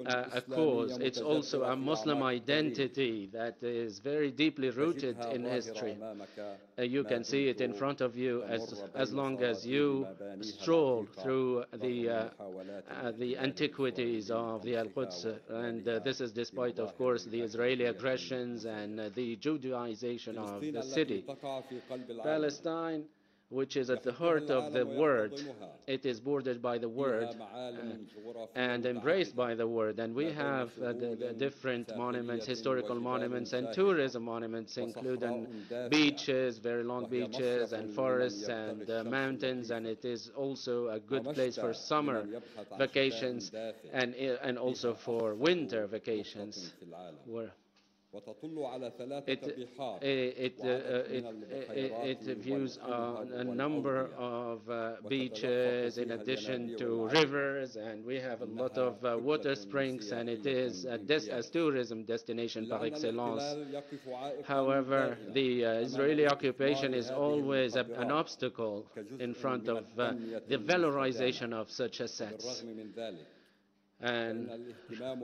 a cause, it's also a Muslim identity that is very deeply rooted in history. You can see it in front of you as long as you stroll through the antiquities of the Al-Quds, and this is despite, of course, the Israeli aggressions and the Judaization of the city. Palestine, which is at the heart of the Word, it is bordered by the Word and embraced by the Word. And we have the different monuments, historical monuments and tourism monuments, including beaches, very long beaches, and forests and mountains. And it is also a good place for summer vacations and also for winter vacations. It views a number of beaches in addition to rivers, and we have a lot of water springs, and it is a tourism destination par excellence. However, the Israeli occupation is always an obstacle in front of the valorization of such assets. And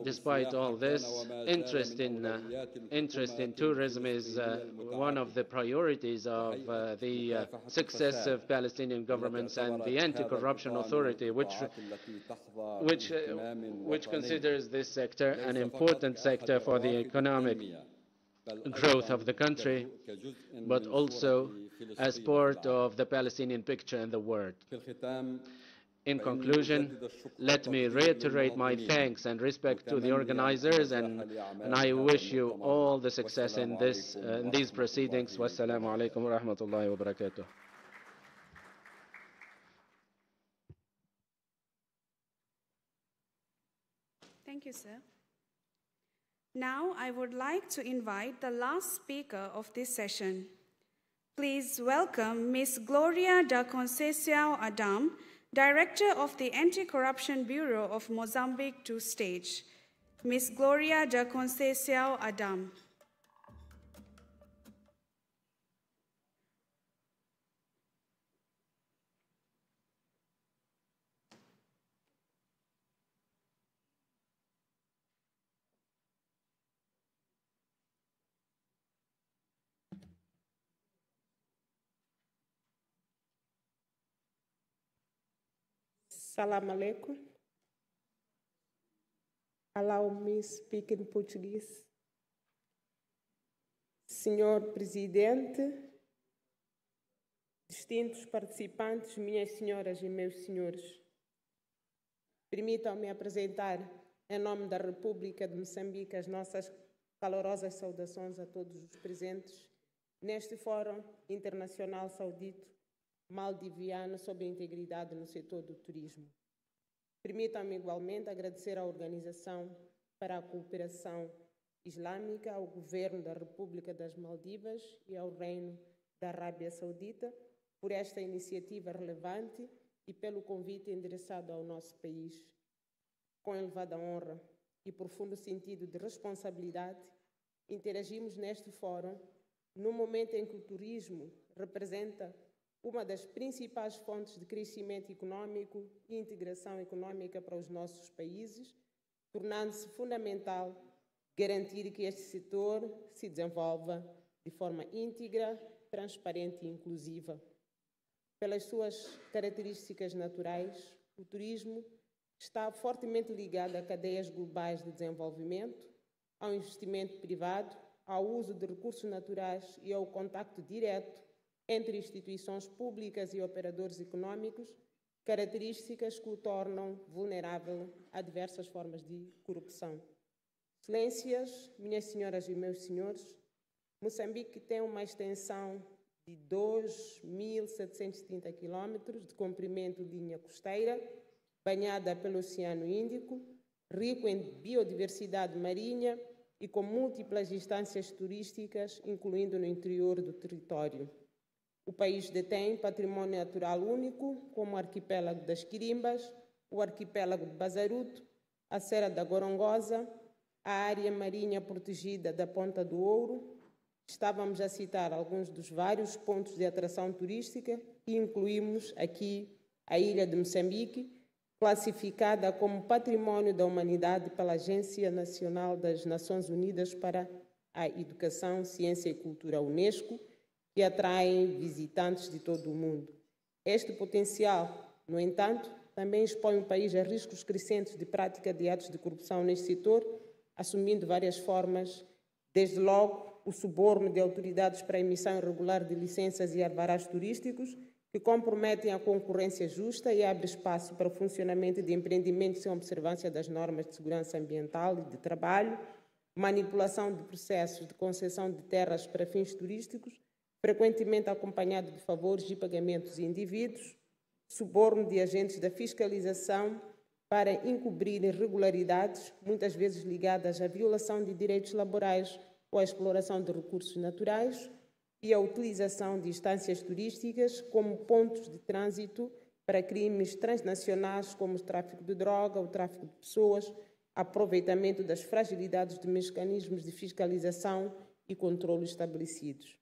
despite all this, interest in tourism is one of the priorities of the successive Palestinian governments and the Anti-Corruption Authority, which considers this sector an important sector for the economic growth of the country, but also as part of the Palestinian picture in the world. In conclusion, let me reiterate my thanks and respect to the organizers, and I wish you all the success in these proceedings. Wassalamu alaikum wa rahmatullahi wa barakatuh. Thank you, sir. Now I would like to invite the last speaker of this session. Please welcome Ms. Gloria da Conceição Adam, Director of the Anti-Corruption Bureau of Mozambique, to stage. Ms. Gloria da Conceição Adam. Salam alaikum. Allow me to speak in Portuguese. Senhor Presidente, distintos participantes, minhas senhoras e meus senhores, permitam-me apresentar, em nome da República de Moçambique, as nossas calorosas saudações a todos os presentes neste Fórum Internacional Saudito Maldiviano sobre a integridade no setor do turismo. Permitam-me igualmente agradecer à Organização para a Cooperação Islâmica, ao Governo da República das Maldivas e ao Reino da Arábia Saudita por esta iniciativa relevante e pelo convite endereçado ao nosso país. Com elevada honra e profundo sentido de responsabilidade, interagimos neste fórum no momento em que o turismo representa uma das principais fontes de crescimento econômico e integração econômica para os nossos países, tornando-se fundamental garantir que este setor se desenvolva de forma íntegra, transparente e inclusiva. Pelas suas características naturais, o turismo está fortemente ligado a cadeias globais de desenvolvimento, ao investimento privado, ao uso de recursos naturais e ao contacto direto entre instituições públicas e operadores econômicos, características que o tornam vulnerável a diversas formas de corrupção. Excelências, minhas senhoras e meus senhores, Moçambique tem uma extensão de 2.730 quilômetros de comprimento de linha costeira, banhada pelo Oceano Índico, rico em biodiversidade marinha e com múltiplas instâncias turísticas, incluindo no interior do território. O país detém patrimônio natural único, como o arquipélago das Quirimbas, o arquipélago de Bazaruto, a Serra da Gorongosa, a área marinha protegida da Ponta do Ouro, Estávamos a citar alguns dos vários pontos de atração turística e incluímos aqui a ilha de Moçambique, classificada como Património da Humanidade pela Agência Nacional das Nações Unidas para a Educação, Ciência e Cultura, Unesco, que atraem visitantes de todo o mundo. Este potencial, no entanto, também expõe o país a riscos crescentes de prática de atos de corrupção neste setor, assumindo várias formas, desde logo o suborno de autoridades para a emissão irregular de licenças e alvarás turísticos, que comprometem a concorrência justa e abre espaço para o funcionamento de empreendimentos sem observância das normas de segurança ambiental e de trabalho, manipulação de processos de concessão de terras para fins turísticos, frequentemente acompanhado de favores e pagamentos de indivíduos, suborno de agentes da fiscalização para encobrir irregularidades, muitas vezes ligadas à violação de direitos laborais ou à exploração de recursos naturais, e a utilização de instâncias turísticas como pontos de trânsito para crimes transnacionais como o tráfico de droga, o tráfico de pessoas, aproveitamento das fragilidades de mecanismos de fiscalização e controle estabelecidos.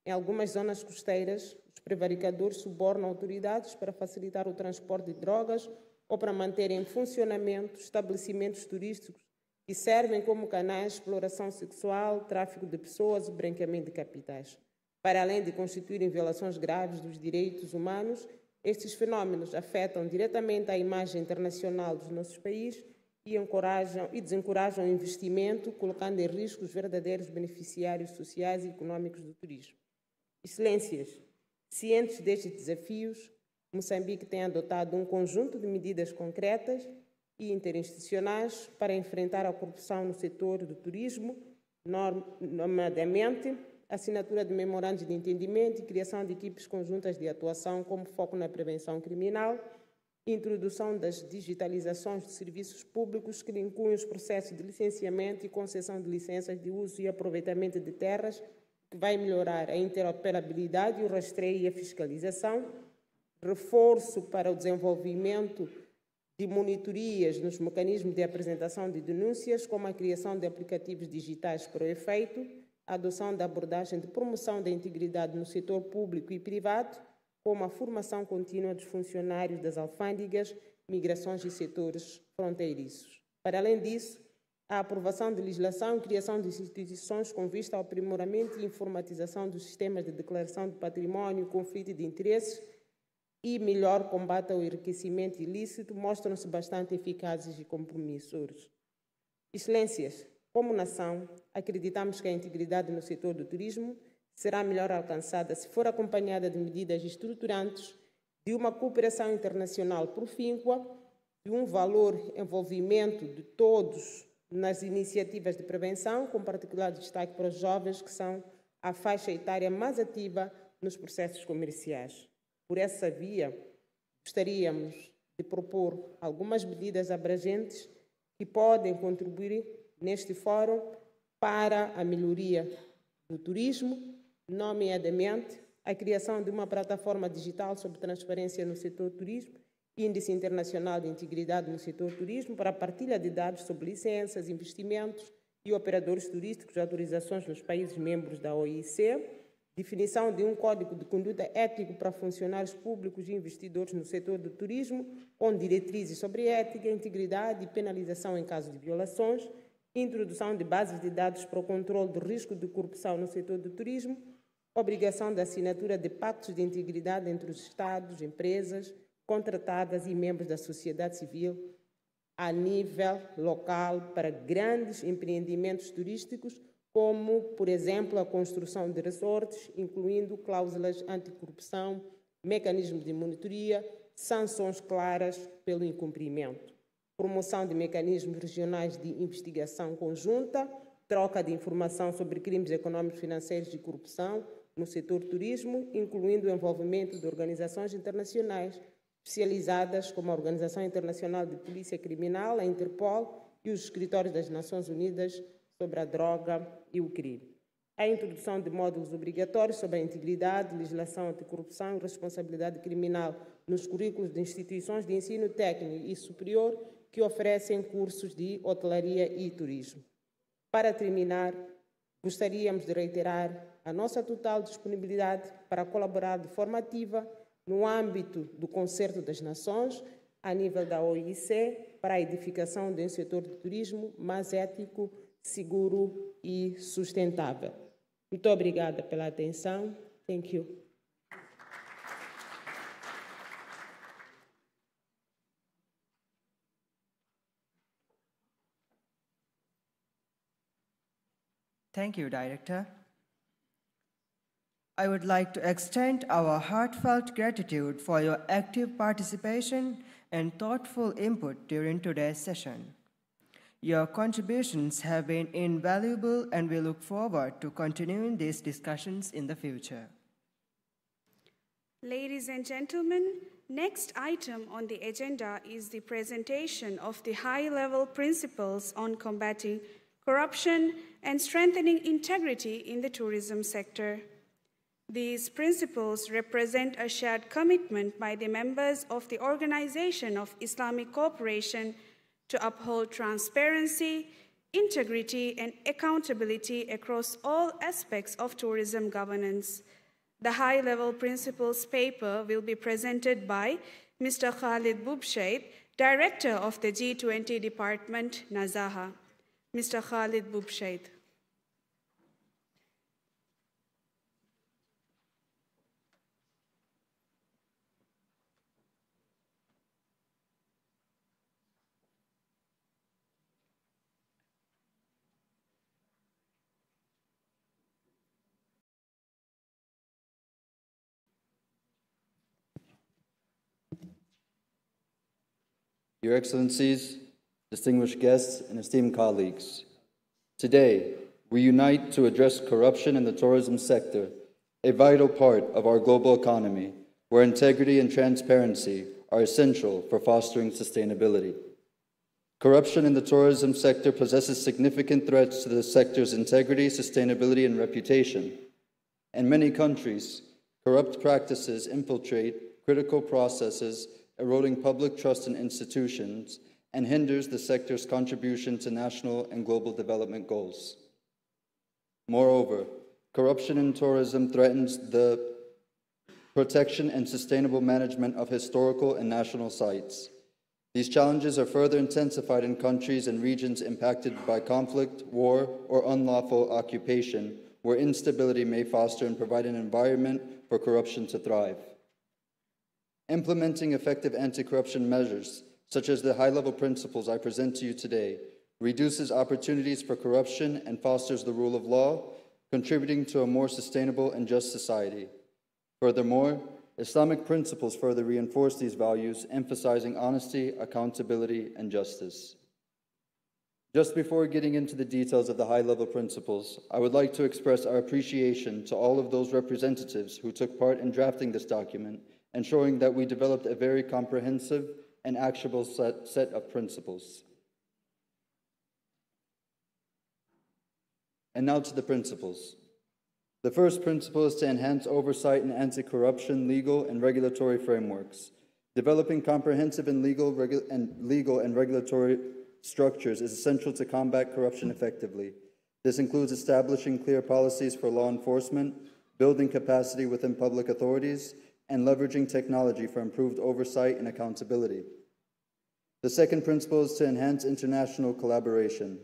Em algumas zonas costeiras, os prevaricadores subornam autoridades para facilitar o transporte de drogas ou para manter em funcionamento estabelecimentos turísticos que servem como canais de exploração sexual, tráfico de pessoas e branqueamento de capitais. Para além de constituírem violações graves dos direitos humanos, estes fenómenos afetam diretamente a imagem internacional dos nossos países e desencorajam o investimento, colocando em risco os verdadeiros beneficiários sociais e econômicos do turismo. Excelências, cientes destes desafios, Moçambique tem adotado um conjunto de medidas concretas e interinstitucionais para enfrentar a corrupção no setor do turismo, nomeadamente assinatura de memorandos de entendimento e criação de equipes conjuntas de atuação como foco na prevenção criminal, introdução das digitalizações de serviços públicos que incluem os processos de licenciamento e concessão de licenças de uso e aproveitamento de terras, que vai melhorar a interoperabilidade, o rastreio e a fiscalização, reforço para o desenvolvimento de monitorias nos mecanismos de apresentação de denúncias, como a criação de aplicativos digitais para o efeito, a adoção da abordagem de promoção da integridade no setor público e privado, como a formação contínua dos funcionários das alfândegas, migrações e setores fronteiriços. Para além disso, a aprovação de legislação e criação de instituições com vista ao aprimoramento e informatização dos sistemas de declaração de património, conflito de interesses e melhor combate ao enriquecimento ilícito mostram-se bastante eficazes e compromissores. Excelências, como nação, acreditamos que a integridade no setor do turismo será melhor alcançada se for acompanhada de medidas estruturantes, de uma cooperação internacional profíncua, de um valor envolvimento de todos nas iniciativas de prevenção, com particular destaque para os jovens, que são a faixa etária mais ativa nos processos comerciais. Por essa via, gostaríamos de propor algumas medidas abrangentes que podem contribuir neste fórum para a melhoria do turismo, nomeadamente a criação de uma plataforma digital sobre transparência no setor turismo, Índice Internacional de Integridade no Setor Turismo, para a partilha de dados sobre licenças, investimentos e operadores turísticos, autorizações nos países membros da OIC, definição de um código de conduta ético para funcionários públicos e investidores no setor do turismo, com diretrizes sobre ética, integridade e penalização em caso de violações, introdução de bases de dados para o controle do risco de corrupção no setor do turismo, obrigação da assinatura de pactos de integridade entre os Estados, empresas, contratadas e membros da sociedade civil a nível local para grandes empreendimentos turísticos, como, por exemplo, a construção de resorts, incluindo cláusulas anticorrupção, mecanismos de monitoria, sanções claras pelo incumprimento, promoção de mecanismos regionais de investigação conjunta, troca de informação sobre crimes econômicos, financeiros e corrupção no setor turismo, incluindo o envolvimento de organizações internacionais especializadas como a Organização Internacional de Polícia Criminal, a Interpol, e os escritórios das Nações Unidas sobre a droga e o crime. A introdução de módulos obrigatórios sobre a integridade, legislação anticorrupção e responsabilidade criminal nos currículos de instituições de ensino técnico e superior que oferecem cursos de hotelaria e turismo. Para terminar, Gostaríamos de reiterar a nossa total disponibilidade para colaborar de forma ativa no âmbito do Concerto das Nações, a nível da OIC, para a edificação de um setor de turismo mais ético, seguro e sustentável. Muito obrigada pela atenção. Thank you. Thank you, Director. I would like to extend our heartfelt gratitude for your active participation and thoughtful input during today's session. Your contributions have been invaluable, and we look forward to continuing these discussions in the future. Ladies and gentlemen, next item on the agenda is the presentation of the high-level principles on combating corruption and strengthening integrity in the tourism sector. These principles represent a shared commitment by the members of the Organization of Islamic Cooperation to uphold transparency, integrity, and accountability across all aspects of tourism governance. The high-level principles paper will be presented by Mr. Khalid Boubshaid, Director of the G20 Department, Nazaha. Mr. Khalid Boubshaid. Your Excellencies, distinguished guests, and esteemed colleagues, today we unite to address corruption in the tourism sector, a vital part of our global economy, where integrity and transparency are essential for fostering sustainability. Corruption in the tourism sector possesses significant threats to the sector's integrity, sustainability, and reputation. In many countries, corrupt practices infiltrate critical processes, eroding public trust in institutions, and hinders the sector's contribution to national and global development goals. Moreover, corruption in tourism threatens the protection and sustainable management of historical and national sites. These challenges are further intensified in countries and regions impacted by conflict, war, or unlawful occupation, where instability may foster and provide an environment for corruption to thrive. Implementing effective anti-corruption measures, such as the high-level principles I present to you today, reduces opportunities for corruption and fosters the rule of law, contributing to a more sustainable and just society. Furthermore, Islamic principles further reinforce these values, emphasizing honesty, accountability, and justice. Just before getting into the details of the high-level principles, I would like to express our appreciation to all of those representatives who took part in drafting this document, ensuring that we developed a very comprehensive and actionable set of principles. And now to the principles. The first principle is to enhance oversight in anti-corruption, legal and regulatory frameworks. Developing comprehensive and legal and regulatory structures is essential to combat corruption effectively. This includes establishing clear policies for law enforcement, building capacity within public authorities, and leveraging technology for improved oversight and accountability. The second principle is to enhance international collaboration.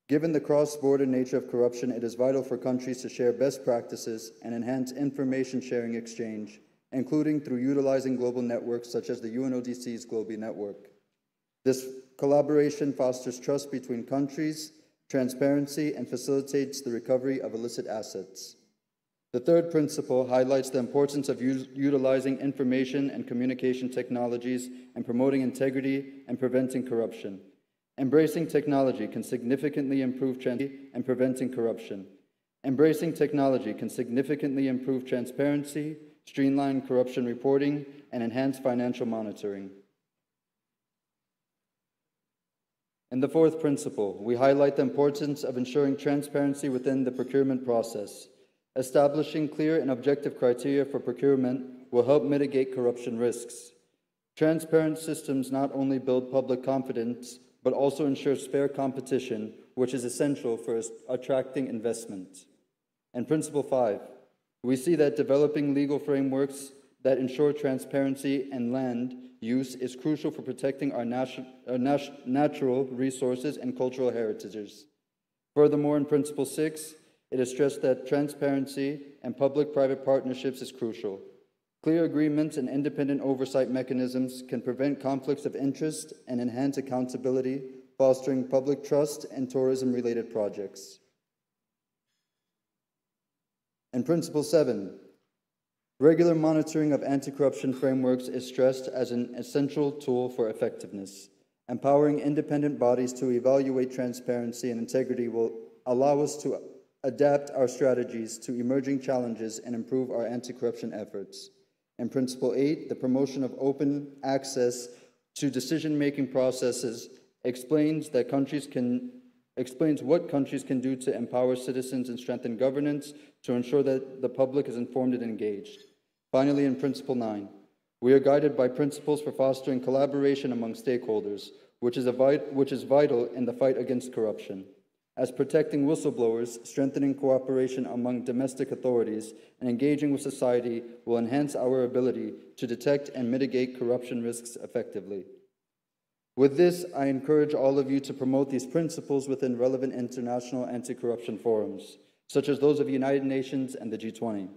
Given the cross-border nature of corruption, it is vital for countries to share best practices and enhance information sharing exchange, including through utilizing global networks such as the UNODC's Global Network. This collaboration fosters trust between countries, transparency, and facilitates the recovery of illicit assets. The third principle highlights the importance of utilizing information and communication technologies and promoting integrity and preventing corruption. Embracing technology can significantly improve transparency and preventing corruption. Embracing technology can significantly improve transparency, streamline corruption reporting, and enhance financial monitoring. In the fourth principle, we highlight the importance of ensuring transparency within the procurement process. Establishing clear and objective criteria for procurement will help mitigate corruption risks. Transparent systems not only build public confidence, but also ensures fair competition, which is essential for attracting investment. And Principle 5, we see that developing legal frameworks that ensure transparency and land use is crucial for protecting our natural resources and cultural heritages. Furthermore, in Principle 6, it is stressed that transparency and public-private partnerships is crucial. Clear agreements and independent oversight mechanisms can prevent conflicts of interest and enhance accountability, fostering public trust and tourism-related projects. And Principle 7, regular monitoring of anti-corruption frameworks is stressed as an essential tool for effectiveness. Empowering independent bodies to evaluate transparency and integrity will allow us to adapt our strategies to emerging challenges and improve our anti-corruption efforts. And Principle 8, the promotion of open access to decision-making processes explains what countries can do to empower citizens and strengthen governance to ensure that the public is informed and engaged. Finally, in Principle 9, we are guided by principles for fostering collaboration among stakeholders, which is vital in the fight against corruption. As protecting whistleblowers, strengthening cooperation among domestic authorities, and engaging with society will enhance our ability to detect and mitigate corruption risks effectively. With this, I encourage all of you to promote these principles within relevant international anti-corruption forums, such as those of the United Nations and the G20.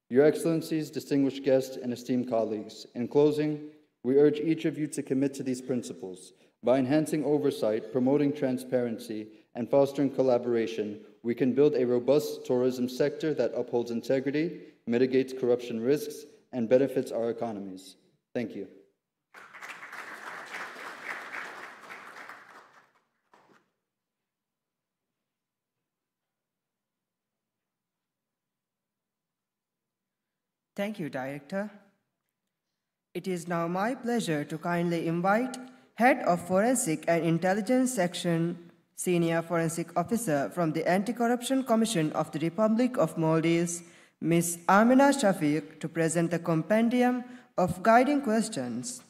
Your Excellencies, distinguished guests, and esteemed colleagues, in closing, we urge each of you to commit to these principles. By enhancing oversight, promoting transparency, and fostering collaboration, we can build a robust tourism sector that upholds integrity, mitigates corruption risks, and benefits our economies. Thank you. Thank you, Director. It is now my pleasure to kindly invite Head of Forensic and Intelligence Section, Senior Forensic Officer from the Anti-Corruption Commission of the Republic of Maldives, Ms. Amina Shafiq, to present the compendium of guiding questions.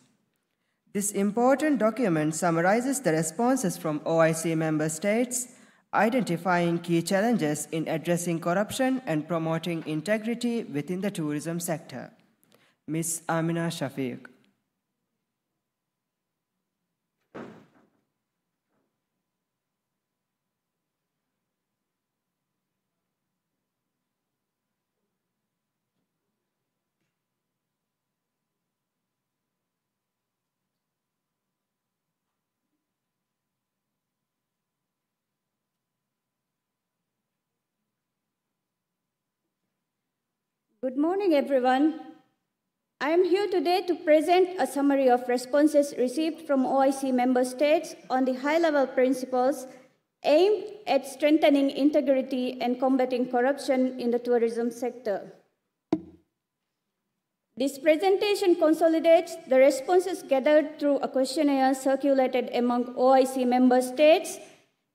This important document summarizes the responses from OIC member states, identifying key challenges in addressing corruption and promoting integrity within the tourism sector. Ms. Amina Shafiq. Good morning, everyone. I am here today to present a summary of responses received from OIC member states on the high-level principles aimed at strengthening integrity and combating corruption in the tourism sector. This presentation consolidates the responses gathered through a questionnaire circulated among OIC member states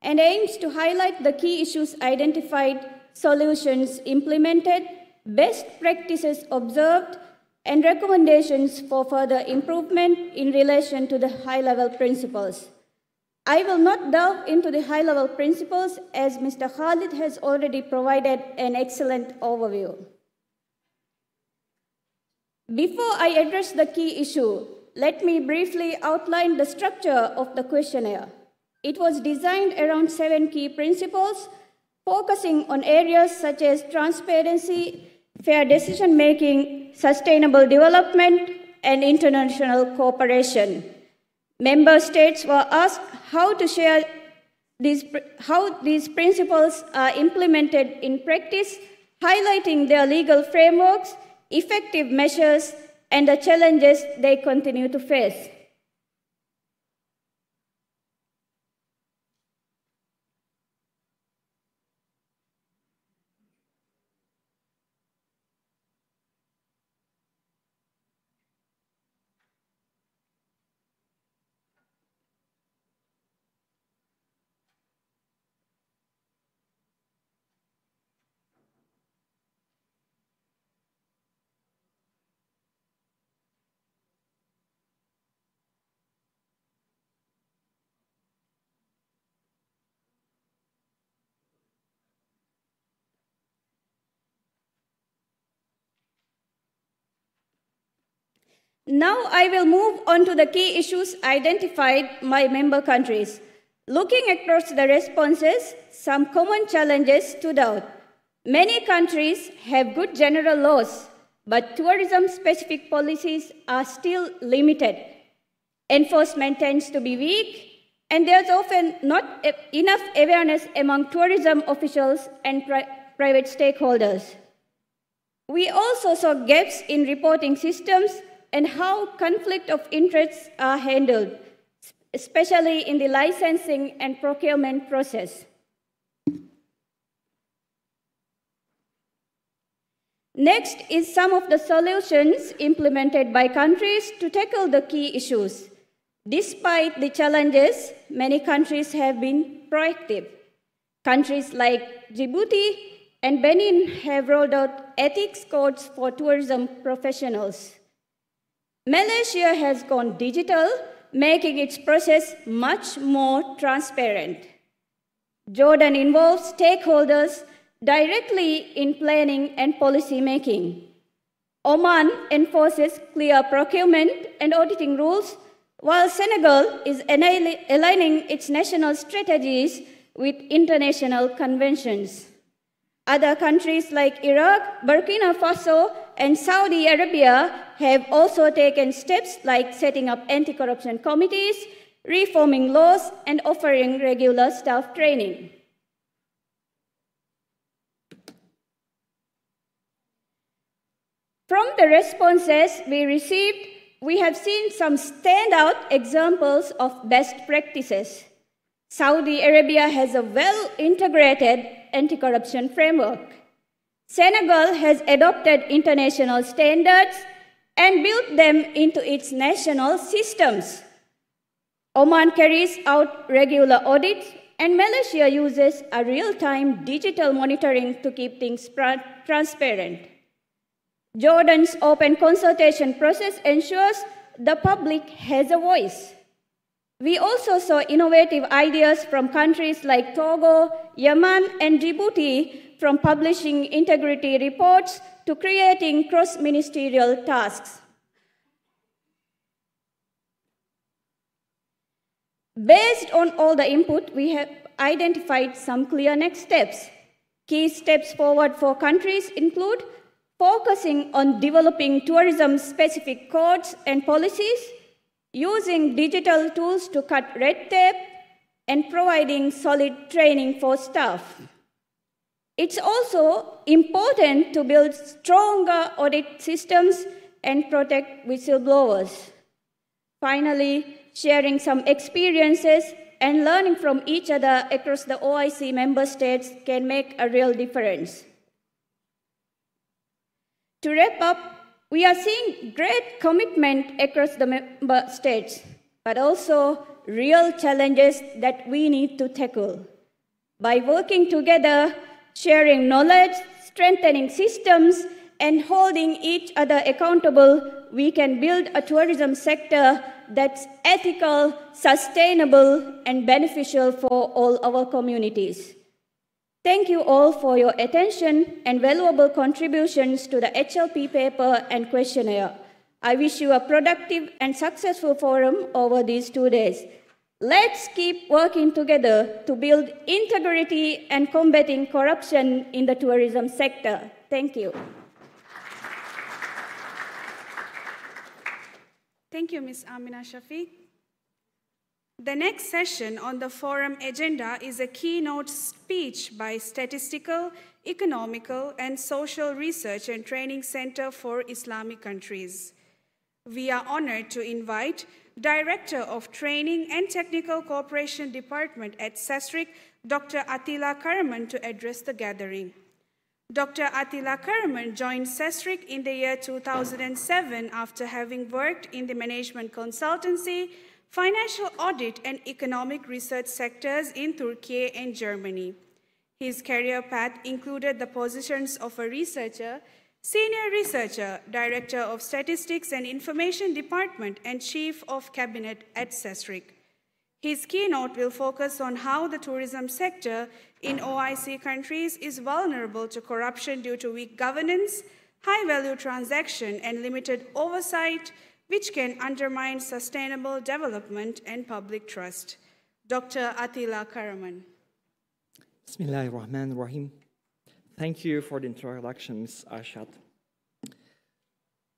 and aims to highlight the key issues identified, solutions implemented, best practices observed, and recommendations for further improvement in relation to the high-level principles. I will not delve into the high-level principles as Mr. Khalid has already provided an excellent overview. Before I address the key issue, let me briefly outline the structure of the questionnaire. It was designed around 7 key principles, focusing on areas such as transparency, fair decision-making, sustainable development, and international cooperation. Member states were asked how these principles are implemented in practice, highlighting their legal frameworks, effective measures, and the challenges they continue to face. Now I will move on to the key issues identified by member countries. Looking across the responses, some common challenges stood out. Many countries have good general laws, but tourism-specific policies are still limited. Enforcement tends to be weak, and there's often not enough awareness among tourism officials and private stakeholders. We also saw gaps in reporting systems and how conflict of interests are handled, especially in the licensing and procurement process. Next is some of the solutions implemented by countries to tackle the key issues. Despite the challenges, many countries have been proactive. Countries like Djibouti and Benin have rolled out ethics codes for tourism professionals. Malaysia has gone digital, making its process much more transparent. Jordan involves stakeholders directly in planning and policy making. Oman enforces clear procurement and auditing rules, while Senegal is aligning its national strategies with international conventions. Other countries like Iraq, Burkina Faso, and Saudi Arabia have also taken steps like setting up anti-corruption committees, reforming laws, and offering regular staff training. From the responses we received, we have seen some standout examples of best practices. Saudi Arabia has a well-integrated anti-corruption framework. Senegal has adopted international standards and built them into its national systems. Oman carries out regular audits, and Malaysia uses a real-time digital monitoring to keep things transparent. Jordan's open consultation process ensures the public has a voice. We also saw innovative ideas from countries like Togo, Yemen, and Djibouti, from publishing integrity reports to creating cross-ministerial tasks. Based on all the input, we have identified some clear next steps. Key steps forward for countries include focusing on developing tourism-specific codes and policies, using digital tools to cut red tape, and providing solid training for staff. It's also important to build stronger audit systems and protect whistleblowers. Finally, sharing some experiences and learning from each other across the OIC member states can make a real difference. To wrap up, we are seeing great commitment across the member states, but also real challenges that we need to tackle. By working together, sharing knowledge, strengthening systems, and holding each other accountable, we can build a tourism sector that's ethical, sustainable, and beneficial for all our communities. Thank you all for your attention and valuable contributions to the HLP paper and questionnaire. I wish you a productive and successful forum over these 2 days. Let's keep working together to build integrity and combating corruption in the tourism sector. Thank you. Thank you, Ms. Amina Shafiq. The next session on the forum agenda is a keynote speech by Statistical, Economical, and Social Research and Training Center for Islamic Countries. We are honored to invite Director of Training and Technical Cooperation Department at SESRIC, Dr. Atila Karaman, to address the gathering. Dr. Atila Karaman joined SESRIC in the year 2007 after having worked in the management consultancy, financial audit, and economic research sectors in Turkey and Germany. His career path included the positions of a researcher, senior researcher, director of statistics and information department, and chief of cabinet at SESRIC. His keynote will focus on how the tourism sector in OIC countries is vulnerable to corruption due to weak governance, high-value transaction, and limited oversight, which can undermine sustainable development and public trust. Dr. Attila Karaman. Bismillahirrahmanirrahim. Thank you for the introduction, Ms. Ashat.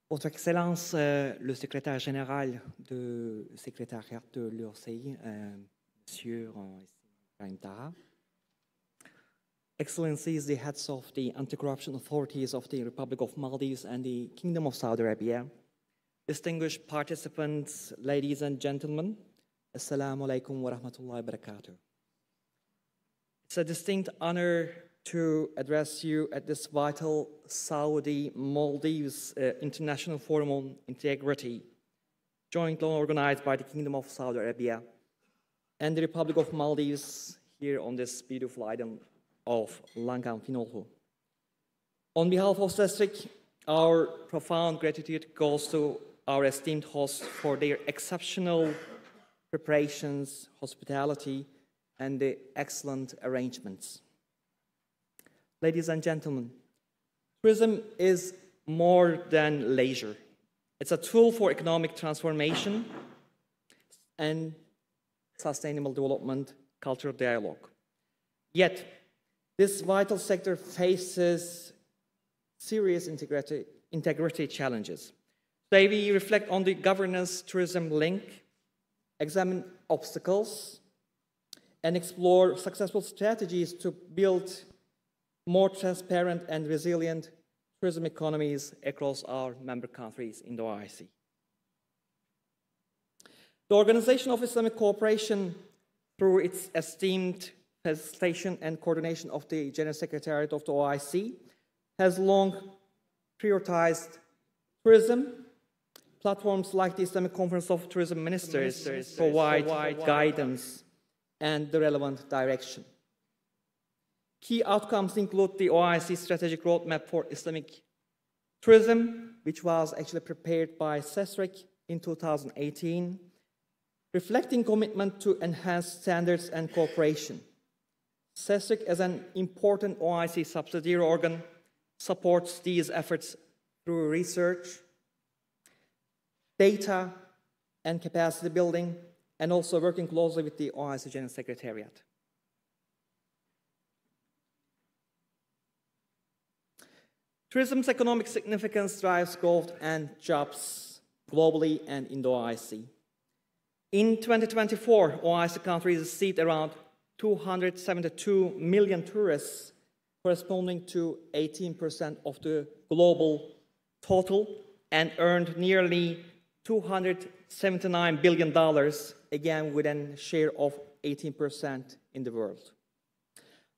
Votre Excellence, le secrétaire général du secrétariat de l'OCI, Monsieur Ibrahim Taha, Excellencies, the heads of the anti-corruption authorities of the Republic of Maldives and the Kingdom of Saudi Arabia, distinguished participants, ladies and gentlemen, Assalamu alaikum wa rahmatullahi wa barakatuh. It's a distinct honor to address you at this vital Saudi-Maldives International Forum on Integrity, jointly organized by the Kingdom of Saudi Arabia and the Republic of Maldives here on this beautiful island of Langkawi Finolhu. On behalf of SESRIC, our profound gratitude goes to our esteemed hosts for their exceptional preparations, hospitality, and the excellent arrangements. Ladies and gentlemen, tourism is more than leisure. It's a tool for economic transformation and sustainable development, cultural dialogue. Yet, this vital sector faces serious integrity challenges. Today, we reflect on the governance-tourism link, examine obstacles, and explore successful strategies to build more transparent and resilient tourism economies across our member countries in the OIC. The Organization of Islamic Cooperation, through its esteemed facilitation and coordination of the General Secretariat of the OIC, has long prioritized tourism. Platforms like the Islamic Conference of Tourism Ministers provide guidance and the relevant direction. Key outcomes include the OIC Strategic Roadmap for Islamic Tourism, which was actually prepared by SESRIC in 2018, reflecting commitment to enhance standards and cooperation. SESRIC, as an important OIC subsidiary organ, supports these efforts through research, data, and capacity building, and also working closely with the OIC General Secretariat. Tourism's economic significance drives growth and jobs globally and in the OIC. In 2024, OIC countries received around 272 million tourists, corresponding to 18% of the global total, and earned nearly $279 billion, again with a share of 18% in the world.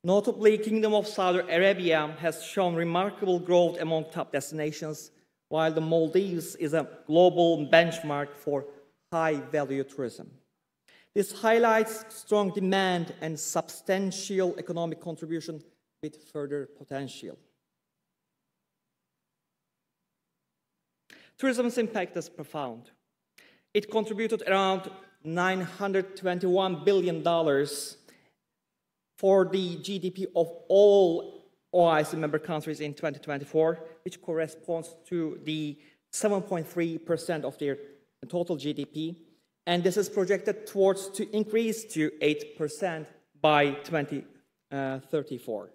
Notably, Kingdom of Saudi Arabia has shown remarkable growth among top destinations, while the Maldives is a global benchmark for high-value tourism. This highlights strong demand and substantial economic contribution with further potential. Tourism's impact is profound. It contributed around $921 billion for the GDP of all OIC member countries in 2024, which corresponds to the 7.3% of their total GDP, and this is projected to increase to 8% by 2034.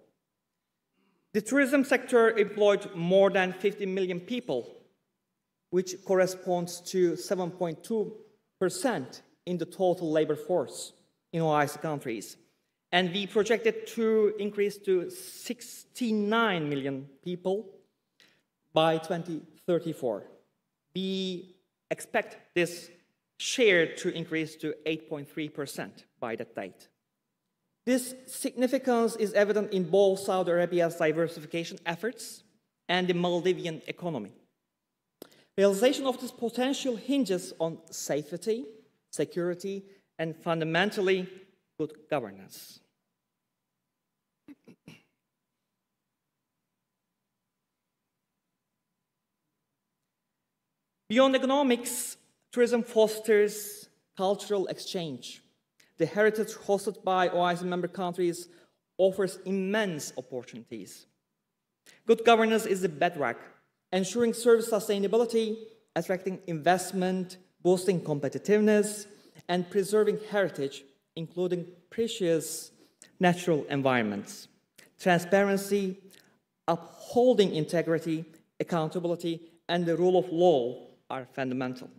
The tourism sector employed more than 50 million people, which corresponds to 7.2% in the total labor force in OIC countries. And we projected to increase to 69 million people by 2034. We expect this share to increase to 8.3% by that date. This significance is evident in both Saudi Arabia's diversification efforts and the Maldivian economy. Realization of this potential hinges on safety, security, and fundamentally good governance. Beyond economics, tourism fosters cultural exchange. The heritage hosted by OIC member countries offers immense opportunities. Good governance is the bedrock, ensuring service sustainability attracting investment, boosting competitiveness, and preserving heritage, including precious natural environments. Transparency, upholding integrity, accountability, and the rule of law are fundamental.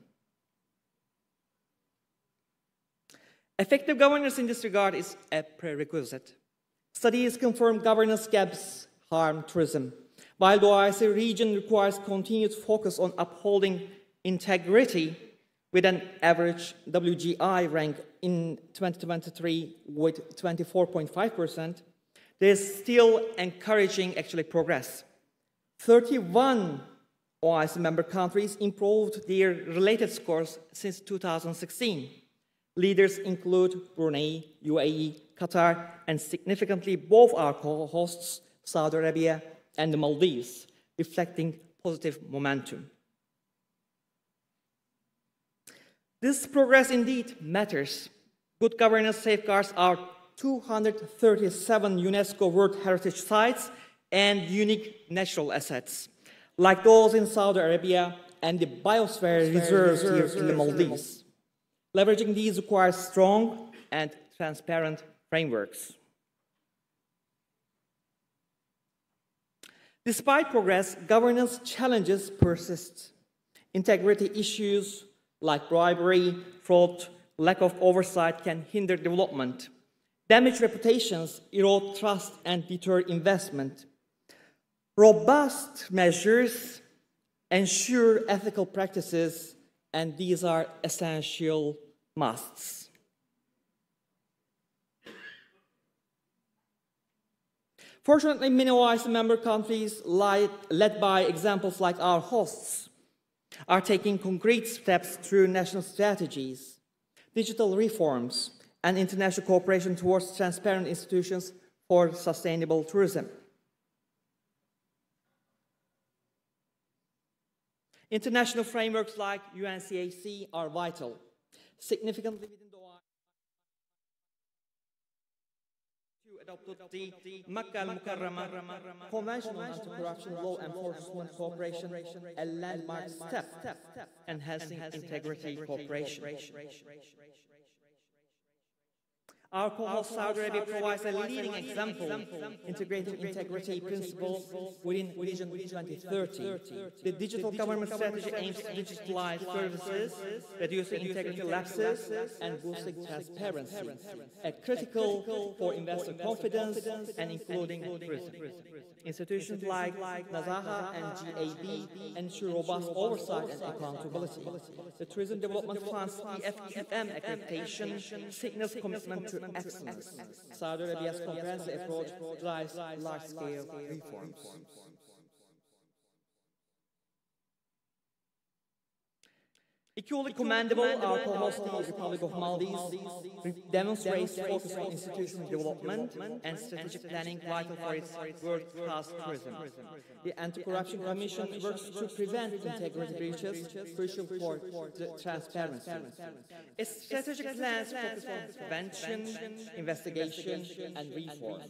Effective governance in this regard is a prerequisite. Studies confirm governance gaps harm tourism, while the OIC region requires continued focus on upholding integrity with an average WGI rank in 2023 with 24.5%, there is still encouraging progress. 31 OIC member countries improved their related scores since 2016. Leaders include Brunei, UAE, Qatar, and significantly both our co-hosts, Saudi Arabia and the Maldives, reflecting positive momentum. This progress indeed matters. Good governance safeguards our 237 UNESCO World Heritage Sites and unique natural assets, like those in Saudi Arabia and the biosphere reserves here in the Maldives. Leveraging these requires strong and transparent frameworks. Despite progress, governance challenges persist. Integrity issues like bribery, fraud, lack of oversight can hinder development. Damage reputations, erode trust, and deter investment. Robust measures ensure ethical practices, and these are essential musts. Fortunately, many OIC member countries, led by examples like our hosts, are taking concrete steps through national strategies, digital reforms, and international cooperation towards transparent institutions for sustainable tourism. International frameworks like UNCAC are vital. Significantly within the OIC, adopted the Makkah al-Mukarramah Convention on Anti-Corruption Law Enforcement Cooperation, a landmark step enhancing integrity cooperation. Our co-host Saudi Arabia provides a leading example, integrating integrity principles within Vision 2030. The digital government strategy aims to digitalize services, reducing integrity lapses, and boosting transparency, critical for investor confidence and including tourism. Institutions like Nazaha and GAB ensure robust oversight and accountability. The Tourism Development Fund's EFQM accreditation signals commitment to excellence. Saudi Arabia's comprehensive approach drives large-scale reforms. Equally commendable, our co-host, the Republic of Maldives, demonstrates focus on institutional development and strategic planning vital for its world-class tourism. The Anti-Corruption Commission works to prevent integrity breaches, crucial for transparency. Its strategic plans focus on prevention, investigation, and reform.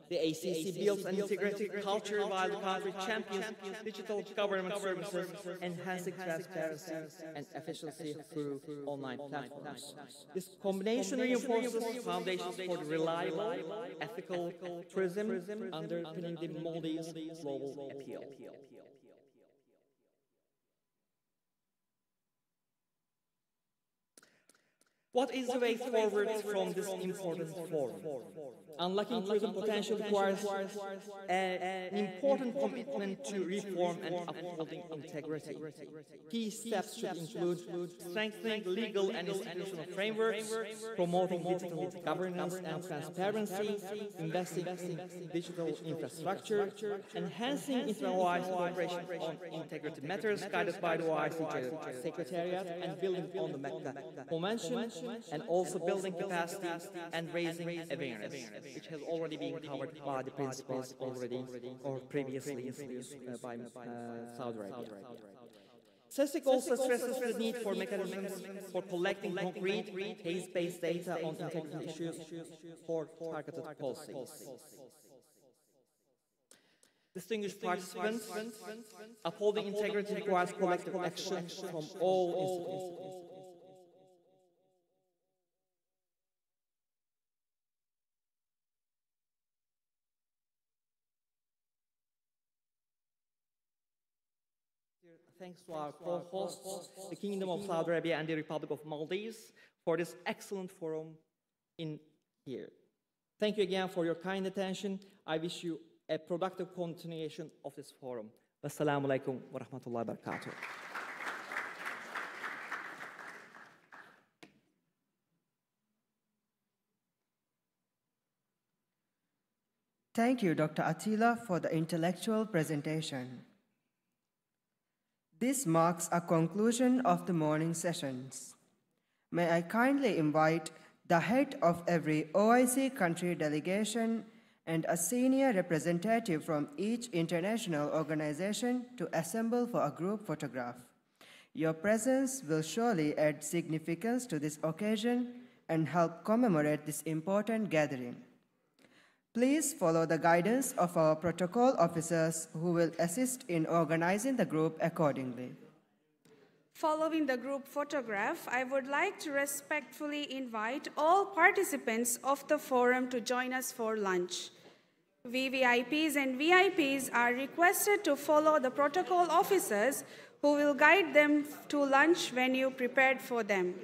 The ACC builds an integrity culture while the country champions digital government services, enhancing transparency and efficiency through online platforms. This combination reinforces foundations for reliable, ethical tourism, underpinning the Maldives' global appeal. What is the way forward from this important forum? Unlocking tourism potential requires an important commitment to reform and upholding integrity. Key steps should include strengthening legal and institutional frameworks, promoting digital governance and transparency, investing in digital infrastructure, enhancing inter-OIC cooperation on integrity matters guided by the OIC Secretariat, and building on the Mecca Convention, and also building capacity and raising awareness, which has already been covered by the principles already or previously introduced by Saudi Arabia. SESIC also stresses the need for mechanisms for collecting concrete, case-based data on integrity issues for targeted policies. Distinguished participants, upholding integrity requires collective action from all institutions. Thanks to our co-hosts, the Kingdom of Saudi Arabia and the Republic of Maldives, for this excellent forum in here. Thank you again for your kind attention. I wish you a productive continuation of this forum. Wassalamu alaikum wa rahmatullahi wa barakatuh. Thank you, Dr. Attila, for the intellectual presentation. This marks a conclusion of the morning sessions. May I kindly invite the head of every OIC country delegation and a senior representative from each international organization to assemble for a group photograph. Your presence will surely add significance to this occasion and help commemorate this important gathering. Please follow the guidance of our protocol officers who will assist in organizing the group accordingly. Following the group photograph, I would like to respectfully invite all participants of the forum to join us for lunch. VVIPs and VIPs are requested to follow the protocol officers who will guide them to lunch venue prepared for them.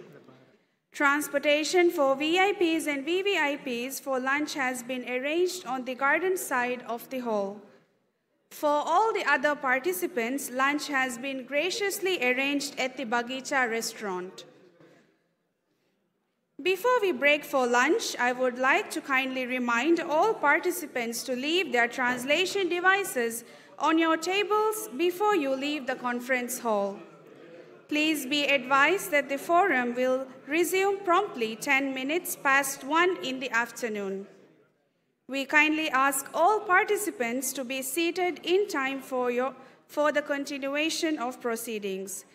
Transportation for VIPs and VVIPs for lunch has been arranged on the garden side of the hall. For all the other participants, lunch has been graciously arranged at the Bagicha restaurant. Before we break for lunch, I would like to kindly remind all participants to leave their translation devices on your tables before you leave the conference hall. Please be advised that the forum will resume promptly 10 minutes past 1 in the afternoon. We kindly ask all participants to be seated in time for the continuation of proceedings.